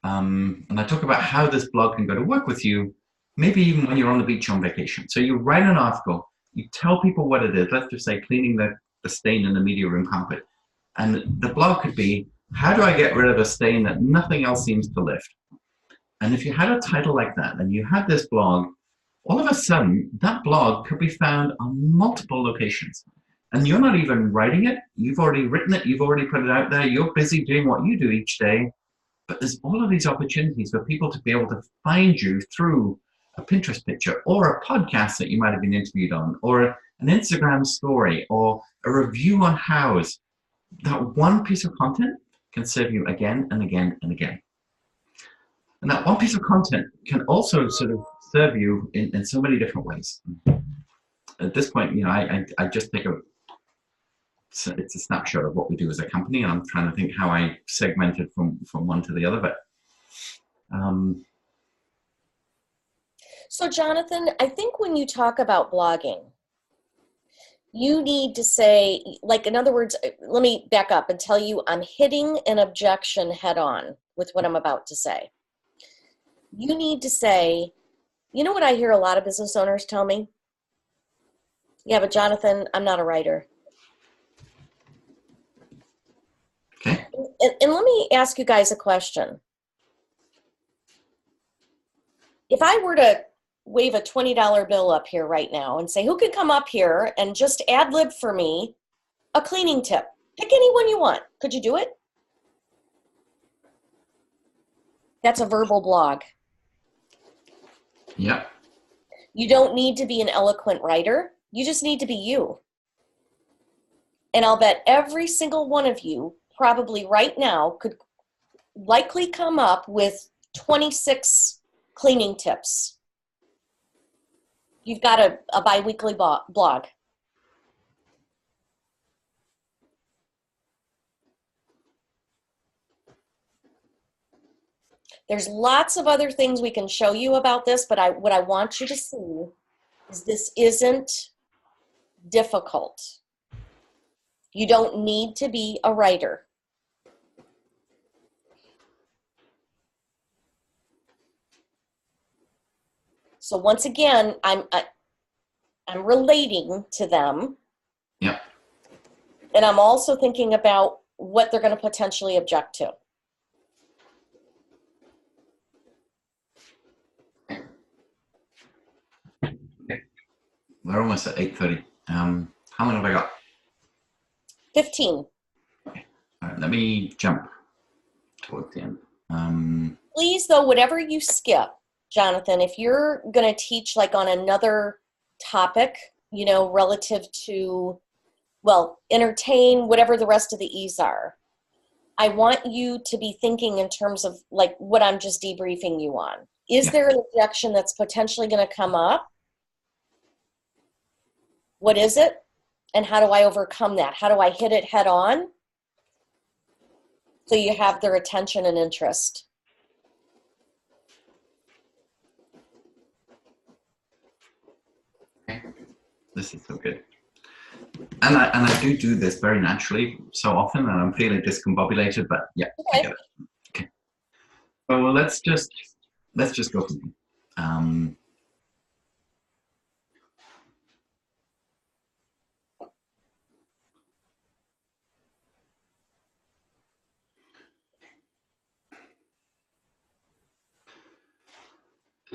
and I talk about how this blog can go to work with you, maybe even when you're on the beach on vacation. So you write an article, you tell people what it is. Let's just say cleaning the stain in the media room carpet, and the blog could be, how do I get rid of a stain that nothing else seems to lift? And if you had a title like that, and you had this blog, all of a sudden, that blog could be found on multiple locations. And you're not even writing it. You've already written it. You've already put it out there. You're busy doing what you do each day. But there's all of these opportunities for people to be able to find you through a Pinterest picture or a podcast that you might have been interviewed on, or an Instagram story, or a review on Houzz. That one piece of content can serve you again and again and again. And that one piece of content can also sort of serve you in so many different ways. At this point, I just take it's a snapshot of what we do as a company, and I'm trying to think how I segmented from one to the other. But So Jonathan, I think when you talk about blogging, you need to say, like, in other words, let me back up and tell you I'm hitting an objection head on with what I'm about to say. You need to say, you know what I hear a lot of business owners tell me? Yeah, but Jonathan, I'm not a writer. Okay. And let me ask you guys a question. If I were to wave a $20 bill up here right now and say, who could come up here and just ad lib for me a cleaning tip? Pick anyone you want. Could you do it? That's a verbal blog. Yeah. You don't need to be an eloquent writer. You just need to be you. And I'll bet every single one of you probably right now could likely come up with 26 cleaning tips. You've got a bi-weekly blog. There's lots of other things we can show you about this, but what I want you to see is this isn't difficult. You don't need to be a writer. So once again, I'm relating to them. Yeah. And I'm also thinking about what they're going to potentially object to. We're almost at 8:30. How long have I got? 15. Okay. All right, let me jump towards the end. Please, though, whatever you skip, Jonathan, if you're going to teach like on another topic, you know, relative to, well, entertain, whatever the rest of the E's are, I want you to be thinking in terms of like what I'm just debriefing you on. Is there an objection that's potentially going to come up? What is it? And how do I overcome that? How do I hit it head on? So you have their attention and interest. Okay. This is so good. And I do this very naturally so often, and I'm feeling discombobulated, but yeah, okay. I get it. Okay. So let's just go from here.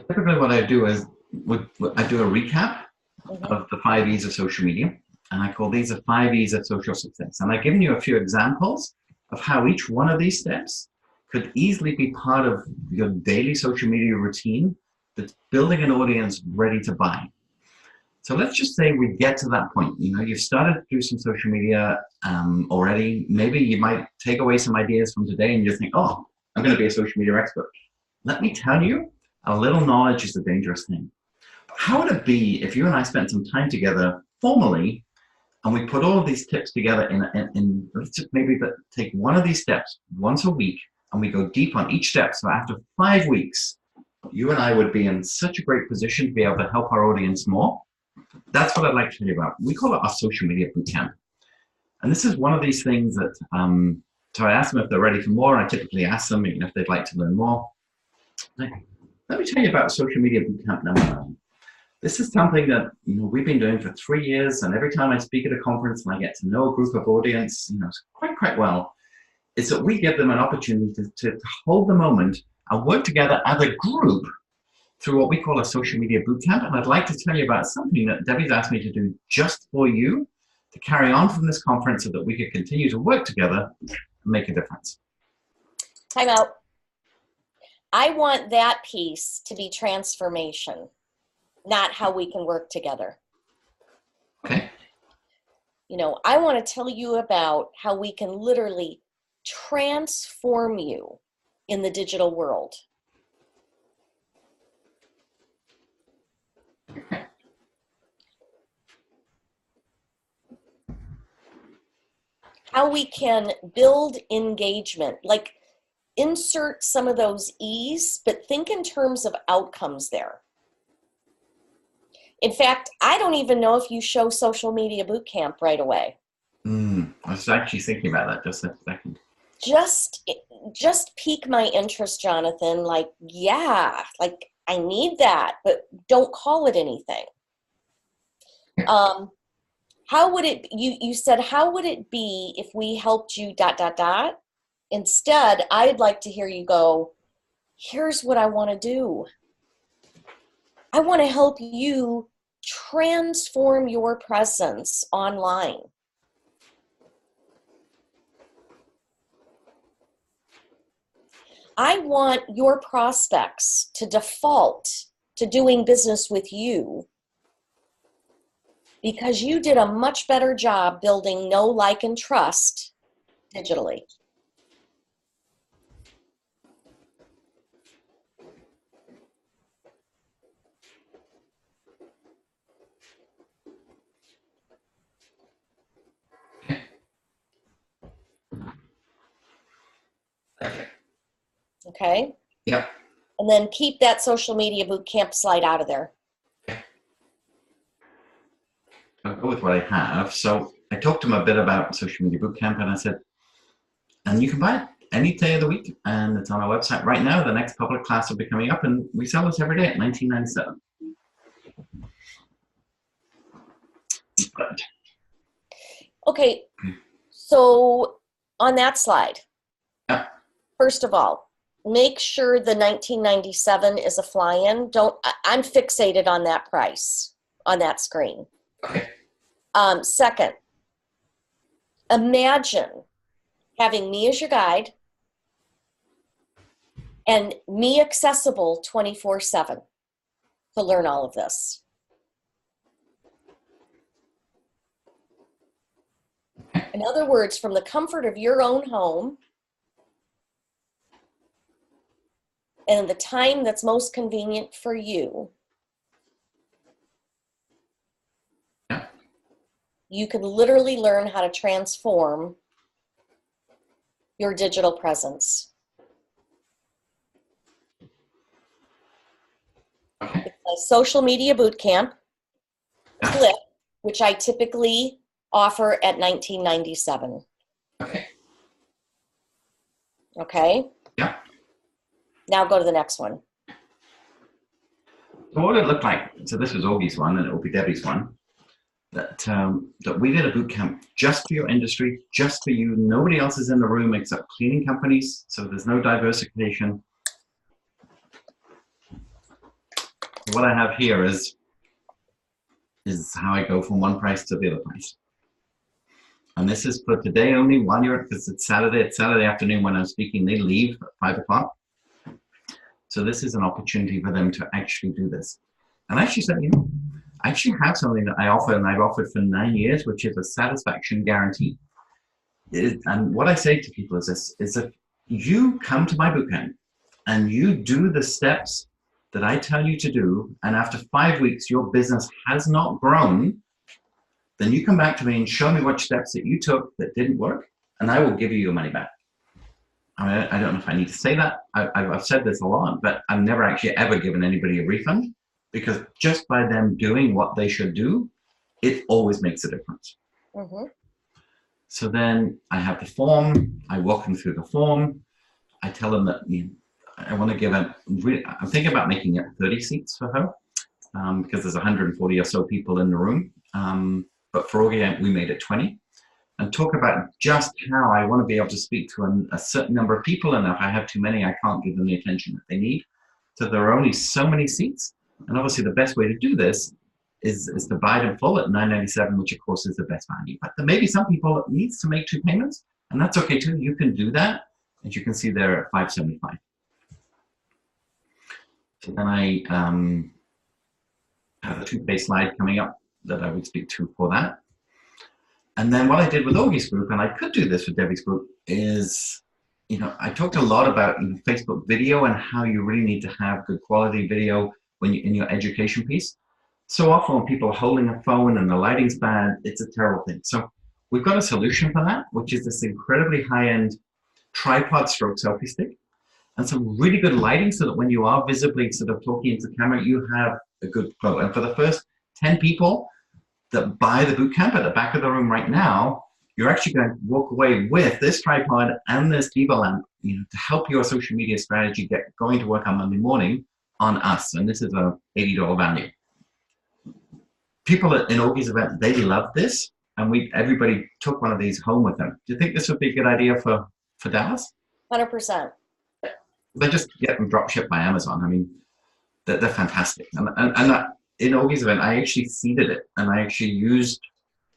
Typically what I do is I do a recap of the 5 E's of social media, and I call these the 5 E's of social success. And I've given you a few examples of how each one of these steps could easily be part of your daily social media routine that's building an audience ready to buy. So let's just say we get to that point. You know, you've started to do some social media already. Maybe you might take away some ideas from today and you think, oh, I'm going to be a social media expert. Let me tell you, a little knowledge is a dangerous thing. How would it be if you and I spent some time together formally and we put all of these tips together in let's just maybe take one of these steps once a week and we go deep on each step. So after 5 weeks, you and I would be in such a great position to be able to help our audience more. That's what I'd like to tell you about. We call it our social media bootcamp. And this is one of these things that, so I ask them if they're ready for more. I typically ask them if they'd like to learn more. Let me tell you about social media bootcamp number 9. This is something that we've been doing for 3 years, and every time I speak at a conference and I get to know a group of audience, quite well, is that we give them an opportunity to hold the moment and work together as a group through what we call a social media bootcamp. And I'd like to tell you about something that Debbie's asked me to do just for you to carry on from this conference so that we could continue to work together and make a difference. Time out. I want that piece to be transformation, not how we can work together. Okay. I want to tell you about how we can literally transform you in the digital world. How we can build engagement, like insert some of those E's, but think in terms of outcomes there. In fact, I don't even know if you show social media bootcamp right away. I was actually thinking about that just a second. Just pique my interest, Jonathan. Like, yeah, like I need that, but don't call it anything. How would it, you said, how would it be if we helped you ... Instead, I'd like to hear you go, here's what I want to do. I want to help you transform your presence online. I want your prospects to default to doing business with you because you did a much better job building know, like, and trust digitally. Okay? Yep. And then keep that social media boot camp slide out of there. I'll go with what I have. So I talked to him a bit about Social Media Bootcamp, and I said, and you can buy it any day of the week, and it's on our website right now. The next public class will be coming up, and we sell this every day at $19.97. But, okay, so on that slide, yeah. First of all, make sure the $19.97 is a fly-in. I'm fixated on that price on that screen. Okay. Second, imagine having me as your guide and me accessible 24/7 to learn all of this. In other words, from the comfort of your own home and the time that's most convenient for you, you can literally learn how to transform your digital presence. It's a social media bootcamp flip, which I typically offer at $19.97. Okay. Okay? Yeah. Now go to the next one. So what did it look like? So this was Augie's one, and it will be Debbie's one. That we did a boot camp just for your industry, just for you. Nobody else is in the room except cleaning companies, so there's no diversification. What I have here is how I go from one price to the other price. And this is for today only, while you're, because it's Saturday afternoon when I'm speaking, they leave at 5 o'clock. So this is an opportunity for them to actually do this. And I actually said, you know, I actually have something that I offer, and I've offered for 9 years, which is a satisfaction guarantee. And what I say to people is this, is if you come to my bootcamp and you do the steps that I tell you to do, and after 5 weeks, your business has not grown, then you come back to me and show me what steps that you took that didn't work, and I will give you your money back. I mean, I don't know if I need to say that. I've said this a lot, but I've never actually ever given anybody a refund, because just by them doing what they should do, it always makes a difference. Mm-hmm. So then I have the form. I walk them through the form. I tell them that I want to give I'm thinking about making it 30 seats for her, because there's 140 or so people in the room. But for Augie, we made it 20. And talk about just how I want to be able to speak to a certain number of people, and if I have too many, I can't give them the attention that they need. So there are only so many seats, and obviously the best way to do this is to buy them full at $9.97, which of course is the best value. But there may be some people that needs to make 2 payments, and that's okay too. You can do that, as you can see there at $575. So then I have a 2-page slide coming up that I would speak to for that. And then what I did with Augie's group, and I could do this with Debbie's group, is, I talked a lot about Facebook video and how you really need to have good quality video when you in your education piece. So often when people are holding a phone and the lighting's bad, it's a terrible thing. So we've got a solution for that, which is this incredibly high-end tripod stroke selfie stick, and some really good lighting so that when you are visibly sort of talking into the camera, you have a good flow. And for the first 10 people that buy the bootcamp at the back of the room right now, you're actually going to walk away with this tripod and this Diva lamp, to help your social media strategy get going to work on Monday morning on us. And this is a $80 value. People in Augie's event, they loved this, and everybody took one of these home with them. Do you think this would be a good idea for Dallas? 100%. They just get them drop shipped by Amazon. I mean, they're fantastic. And that, in Ogie's event, I actually seeded it, and I actually used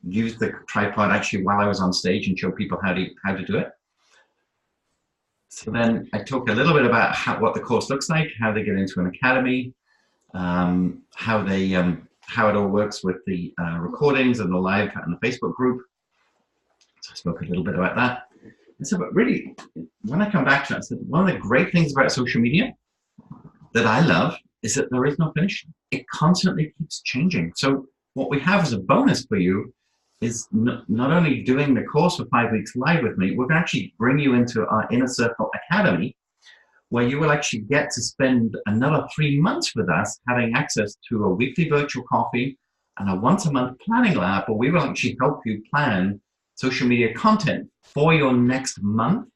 the tripod actually while I was on stage and showed people how to do it. So then I talk a little bit about what the course looks like, how they get into an academy, how it all works with the recordings and the live and the Facebook group. So I spoke a little bit about that. And so, but really, when I come back to it, I said, one of the great things about social media that I love is that there is no finish. It constantly keeps changing. So what we have as a bonus for you is not only doing the course for 5 weeks live with me, we're going to actually bring you into our Inner Circle Academy, where you will actually get to spend another 3 months with us, having access to a weekly virtual coffee and a once-a-month planning lab, where we will actually help you plan social media content for your next month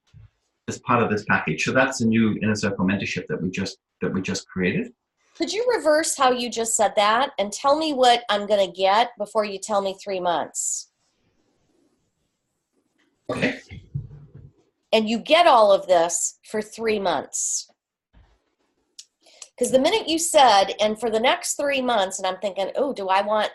as part of this package. So that's a new Inner Circle mentorship that we just created. Could you reverse how you just said that and tell me what I'm going to get before you tell me 3 months? Okay. And you get all of this for 3 months. Because the minute you said, and for the next 3 months, and I'm thinking, oh, do I want,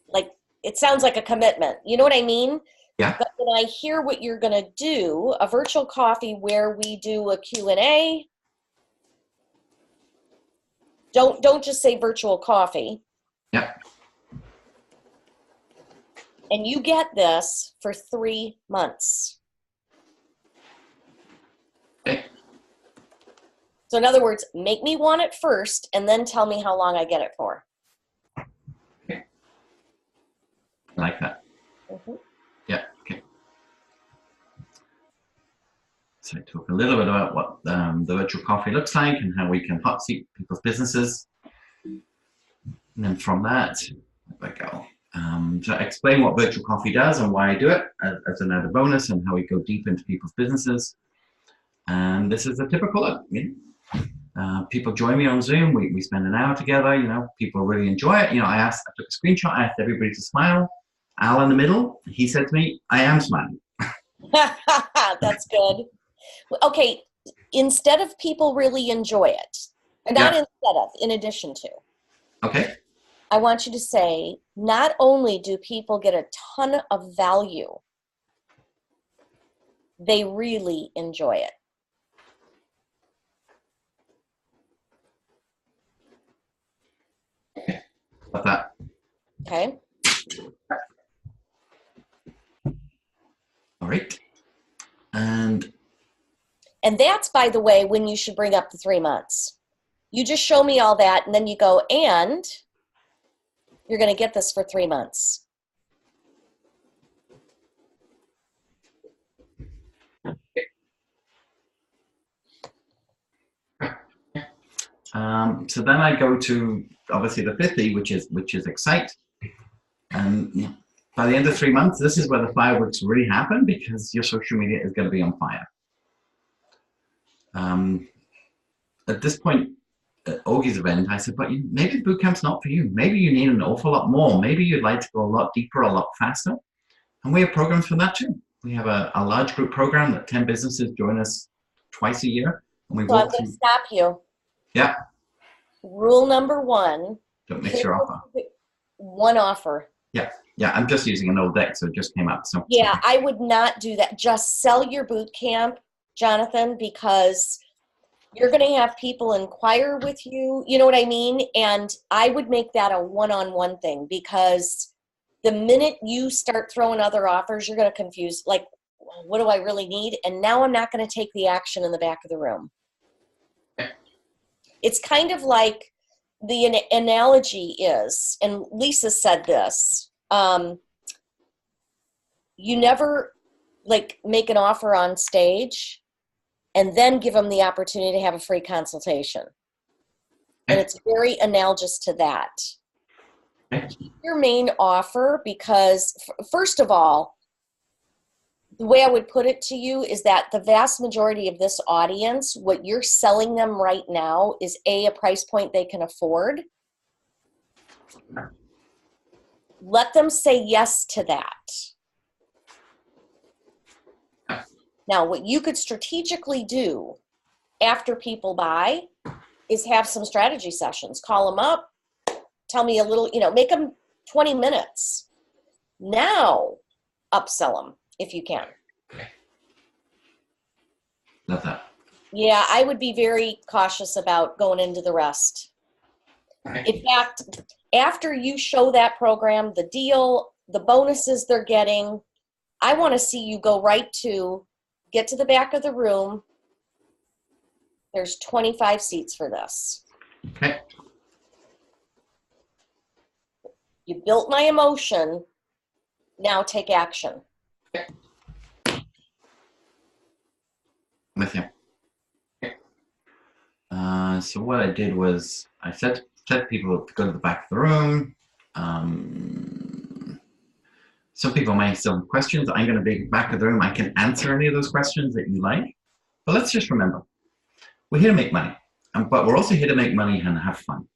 like, it sounds like a commitment. You know what I mean? Yeah. But when I hear what you're going to do, a virtual coffee where we do a Q&A, don't just say virtual coffee. Yeah. And you get this for 3 months. Okay. So in other words, make me want it first and then tell me how long I get it for. Okay. I like that. Mm-hmm. Yeah. Okay. So I talk a little bit about what the virtual coffee looks like and how we can hot seat people's businesses. And then from that, there we go. So I explain what virtual coffee does and why I do it as another bonus, and how we go deep into people's businesses. And this is a typical, people join me on Zoom. We spend an hour together. People really enjoy it. I took a screenshot. I asked everybody to smile. Al in the middle, he said to me, "I am smiling." That's good. Okay, instead of people really enjoy it, and not instead of, in addition to. Okay. I want you to say, not only do people get a ton of value, they really enjoy it. About that. Okay. All right. And that's, by the way, when you should bring up the 3 months. You just show me all that, and then you go, and you're going to get this for 3 months. so then I go to obviously the 5th E, which is Excite. And by the end of 3 months, this is where the fireworks really happen, because your social media is going to be on fire. At this point, at Ogie's event, I said, but maybe the bootcamp's not for you. Maybe you need an awful lot more. Maybe you'd like to go a lot deeper, a lot faster. And we have programs for that too. We have a large group program that 10 businesses join us twice a year. And we So I'm going to stop you. Yeah. Rule number 1. Don't mix your offer. One offer. Yeah. Yeah, I'm just using an old deck, so it just came up. So yeah, I would not do that. Just sell your boot camp, Jonathan, because you're going to have people inquire with you. You know what I mean? And I would make that a one-on-one thing, because the minute you start throwing other offers, you're going to confuse, like, what do I really need? And now I'm not going to take the action in the back of the room. It's kind of like the analogy is, and Lisa said this, you never make an offer on stage and then give them the opportunity to have a free consultation. And it's very analogous to that. Keep your main offer, because first of all, the way I would put it to you is that the vast majority of this audience, what you're selling them right now is a price point they can afford. Let them say yes to that. Now, what you could strategically do after people buy is have some strategy sessions. Call them up, tell me a little, make them 20 minutes. Now, upsell them if you can. Okay. Love that. Yeah, I would be very cautious about going into the rest. Okay. In fact, after you show that program, the deal, the bonuses they're getting, I want to see you go right to get to the back of the room. There's 25 seats for this. Okay. You built my emotion. Now take action. Okay. With you. Okay. So what I did was I said people to go to the back of the room. Some people might still have questions. I'm going to be back of the room. I can answer any of those questions that you like. But let's just remember, we're here to make money, but we're also here to make money and have fun.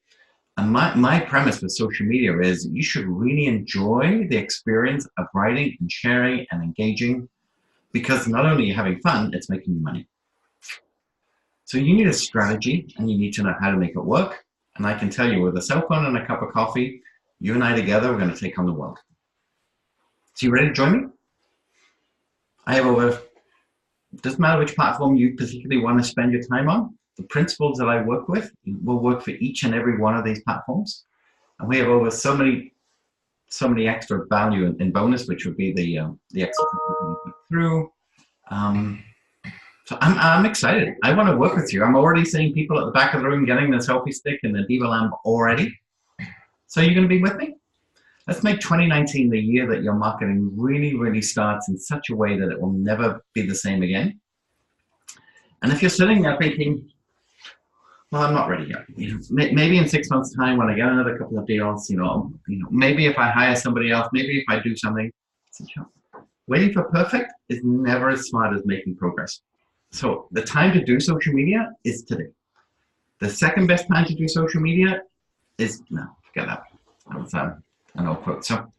And my premise with social media is you should really enjoy the experience of writing and sharing and engaging, because not only are you having fun, it's making you money. So you need a strategy and you need to know how to make it work. And I can tell you, with a cell phone and a cup of coffee, you and I together, we're going to take on the world. So you ready to join me? I have over, doesn't matter which platform you particularly want to spend your time on, the principles that I work with will work for each and every one of these platforms. And we have over so many extra value in bonus, which would be the extra through. So I'm excited. I want to work with you. I'm already seeing people at the back of the room getting the selfie stick and the Diva lamp already. So you're going to be with me? Let's make 2019 the year that your marketing really, really starts in such a way that it will never be the same again. And if you're sitting there thinking, well, I'm not ready yet. Maybe in 6 months' time, when I get another couple of deals, maybe if I hire somebody else, maybe if I do something. Waiting for perfect is never as smart as making progress. So the time to do social media is today. The second best time to do social media is no. Forget that. That was an old quote. So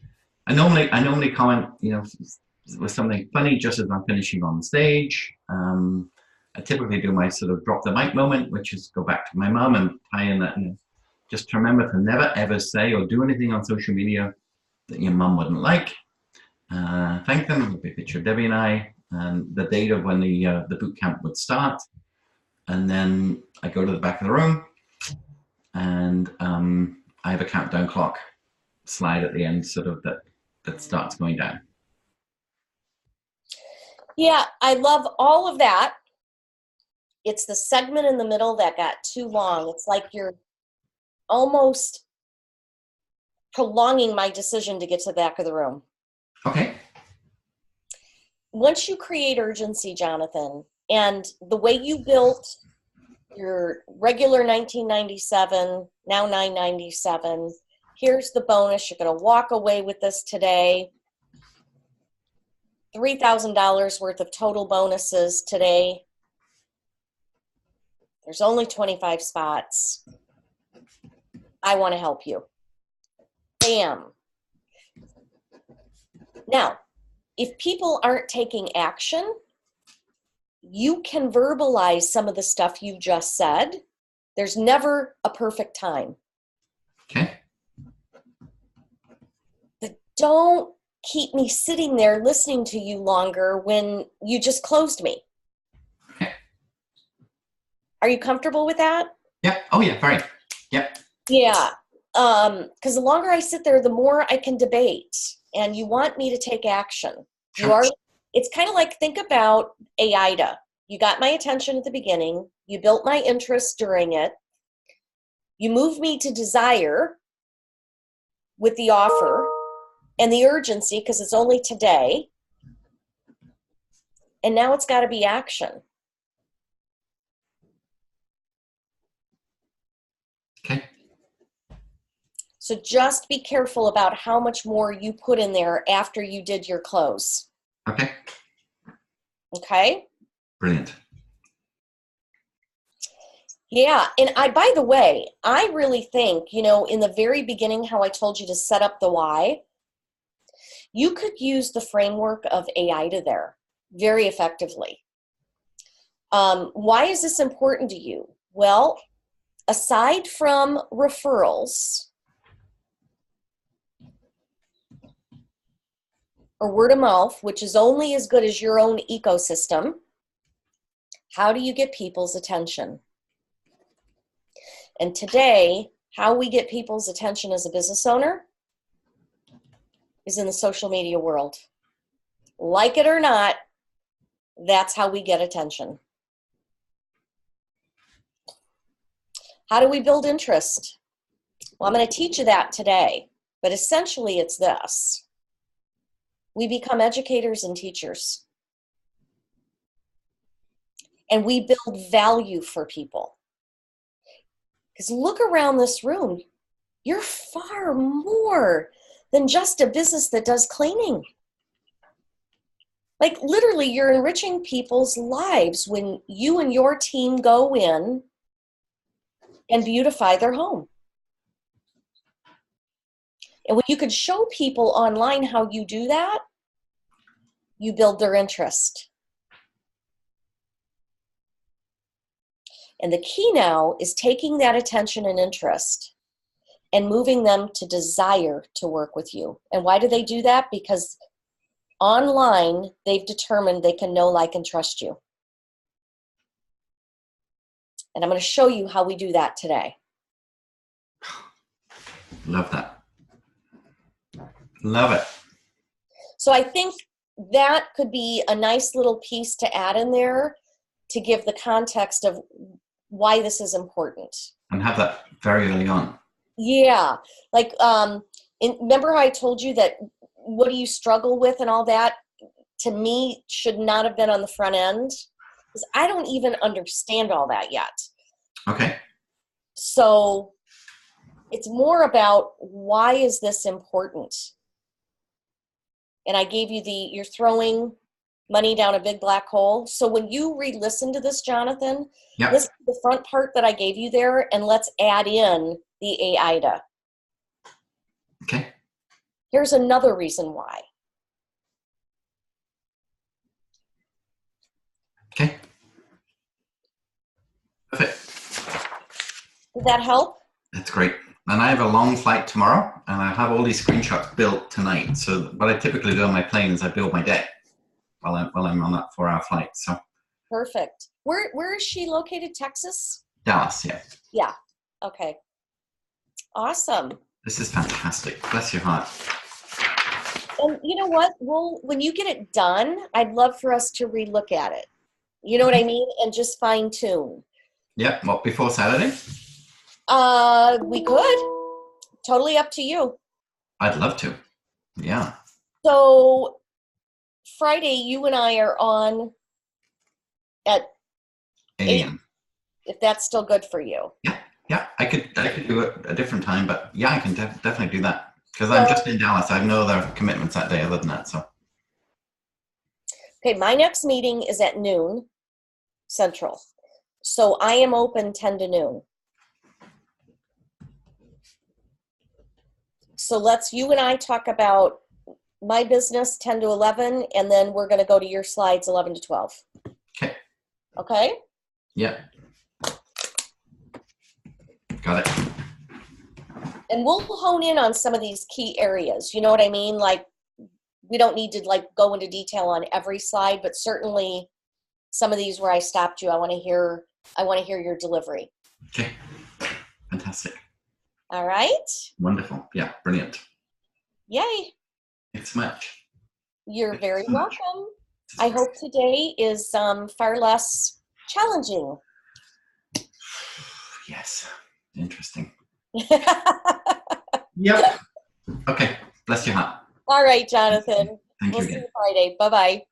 I normally comment, with something funny just as I'm finishing on the stage. I typically do my sort of drop the mic moment, which is go back to my mom and tie in that. Just remember to never ever say or do anything on social media that your mom wouldn't like. Thank them. A big picture of Debbie and I, and the date of when the boot camp would start. And then I go to the back of the room, and I have a countdown clock slide at the end, sort of that starts going down. Yeah, I love all of that. It's the segment in the middle that got too long. It's like you're almost prolonging my decision to get to the back of the room. Okay. Once you create urgency, Jonathan, and the way you built your regular 1997, now 997, here's the bonus. You're going to walk away with this today. $3,000 worth of total bonuses today. There's only 25 spots. I want to help you. Bam. Now, if people aren't taking action, you can verbalize some of the stuff you just said. There's never a perfect time. Okay. But don't keep me sitting there listening to you longer when you just closed me. Okay. Are you comfortable with that? Yeah. Oh, yeah. Very. Yep. Yeah. Because the longer I sit there, the more I can debate. And you want me to take action. Sure. It's kind of like, think about AIDA. You got my attention at the beginning. You built my interest during it. You moved me to desire with the offer and the urgency, because it's only today. And now it's got to be action. Okay. So just be careful about how much more you put in there after you did your close. Okay. Okay? Brilliant. Yeah, and by the way, I really think, in the very beginning, how I told you to set up the why, you could use the framework of AIDA there very effectively. Why is this important to you? Well, aside from referrals or word of mouth, which is only as good as your own ecosystem, how do you get people's attention? And today, how we get people's attention as a business owner is in the social media world. Like it or not, that's how we get attention. How do we build interest? Well, I'm going to teach you that today, but essentially it's this. We become educators and teachers. And we build value for people. Because look around this room. You're far more than just a business that does cleaning. Like literally, you're enriching people's lives when you and your team go in and beautify their home. And when you could show people online how you do that, you build their interest. And the key now is taking that attention and interest and moving them to desire to work with you. And why do they do that? Because online, they've determined they can know, like, and trust you. And I'm going to show you how we do that today. Love that. Love it. So I think that could be a nice little piece to add in there to give the context of why this is important. And have that very early on. Yeah. Like, remember how I told you that what do you struggle with and all that, to me, should not have been on the front end? Because I don't even understand all that yet. Okay. So it's more about why is this important? And I gave you you're throwing money down a big black hole. So when you re-listen to this, Jonathan, Yep. Listen to the front part that I gave you there, and let's add in the AIDA. Okay. Here's another reason why. Okay. Perfect. Did that help? That's great. And I have a long flight tomorrow, and I have all these screenshots built tonight. So what I typically do on my plane is I build my day while I'm on that 4-hour flight. So Perfect. Where is she located? Texas? Dallas, yeah. Yeah. Okay. Awesome. This is fantastic. Bless your heart. And you know what? When you get it done, I'd love for us to relook at it. You know what I mean? And just fine tune. Yep. What, before Saturday? We could. Totally up to you. I'd love to. Yeah. So Friday, you and I are on at 8 a.m. If that's still good for you. Yeah. I could do it a different time, but yeah, I can definitely do that because I'm just in Dallas. I have no other commitments that day other than that. So. Okay, my next meeting is at noon Central. So I am open 10 to noon. So you and I talk about my business 10 to 11, and then we're going to go to your slides 11 to 12. Okay. Okay? Yeah. Got it. And we'll hone in on some of these key areas. You know what I mean? Like, we don't need to go into detail on every slide, but certainly some of these where I stopped you, I want to hear your delivery. Okay. Fantastic. All right. Wonderful. Yeah. Brilliant. Yay. Thanks so much. You're very welcome. I hope today is far less challenging. Yes. Interesting. Yep. Okay. Bless your heart. All right, Jonathan. Thank you We'll again. see you Friday. Bye-bye. Bye.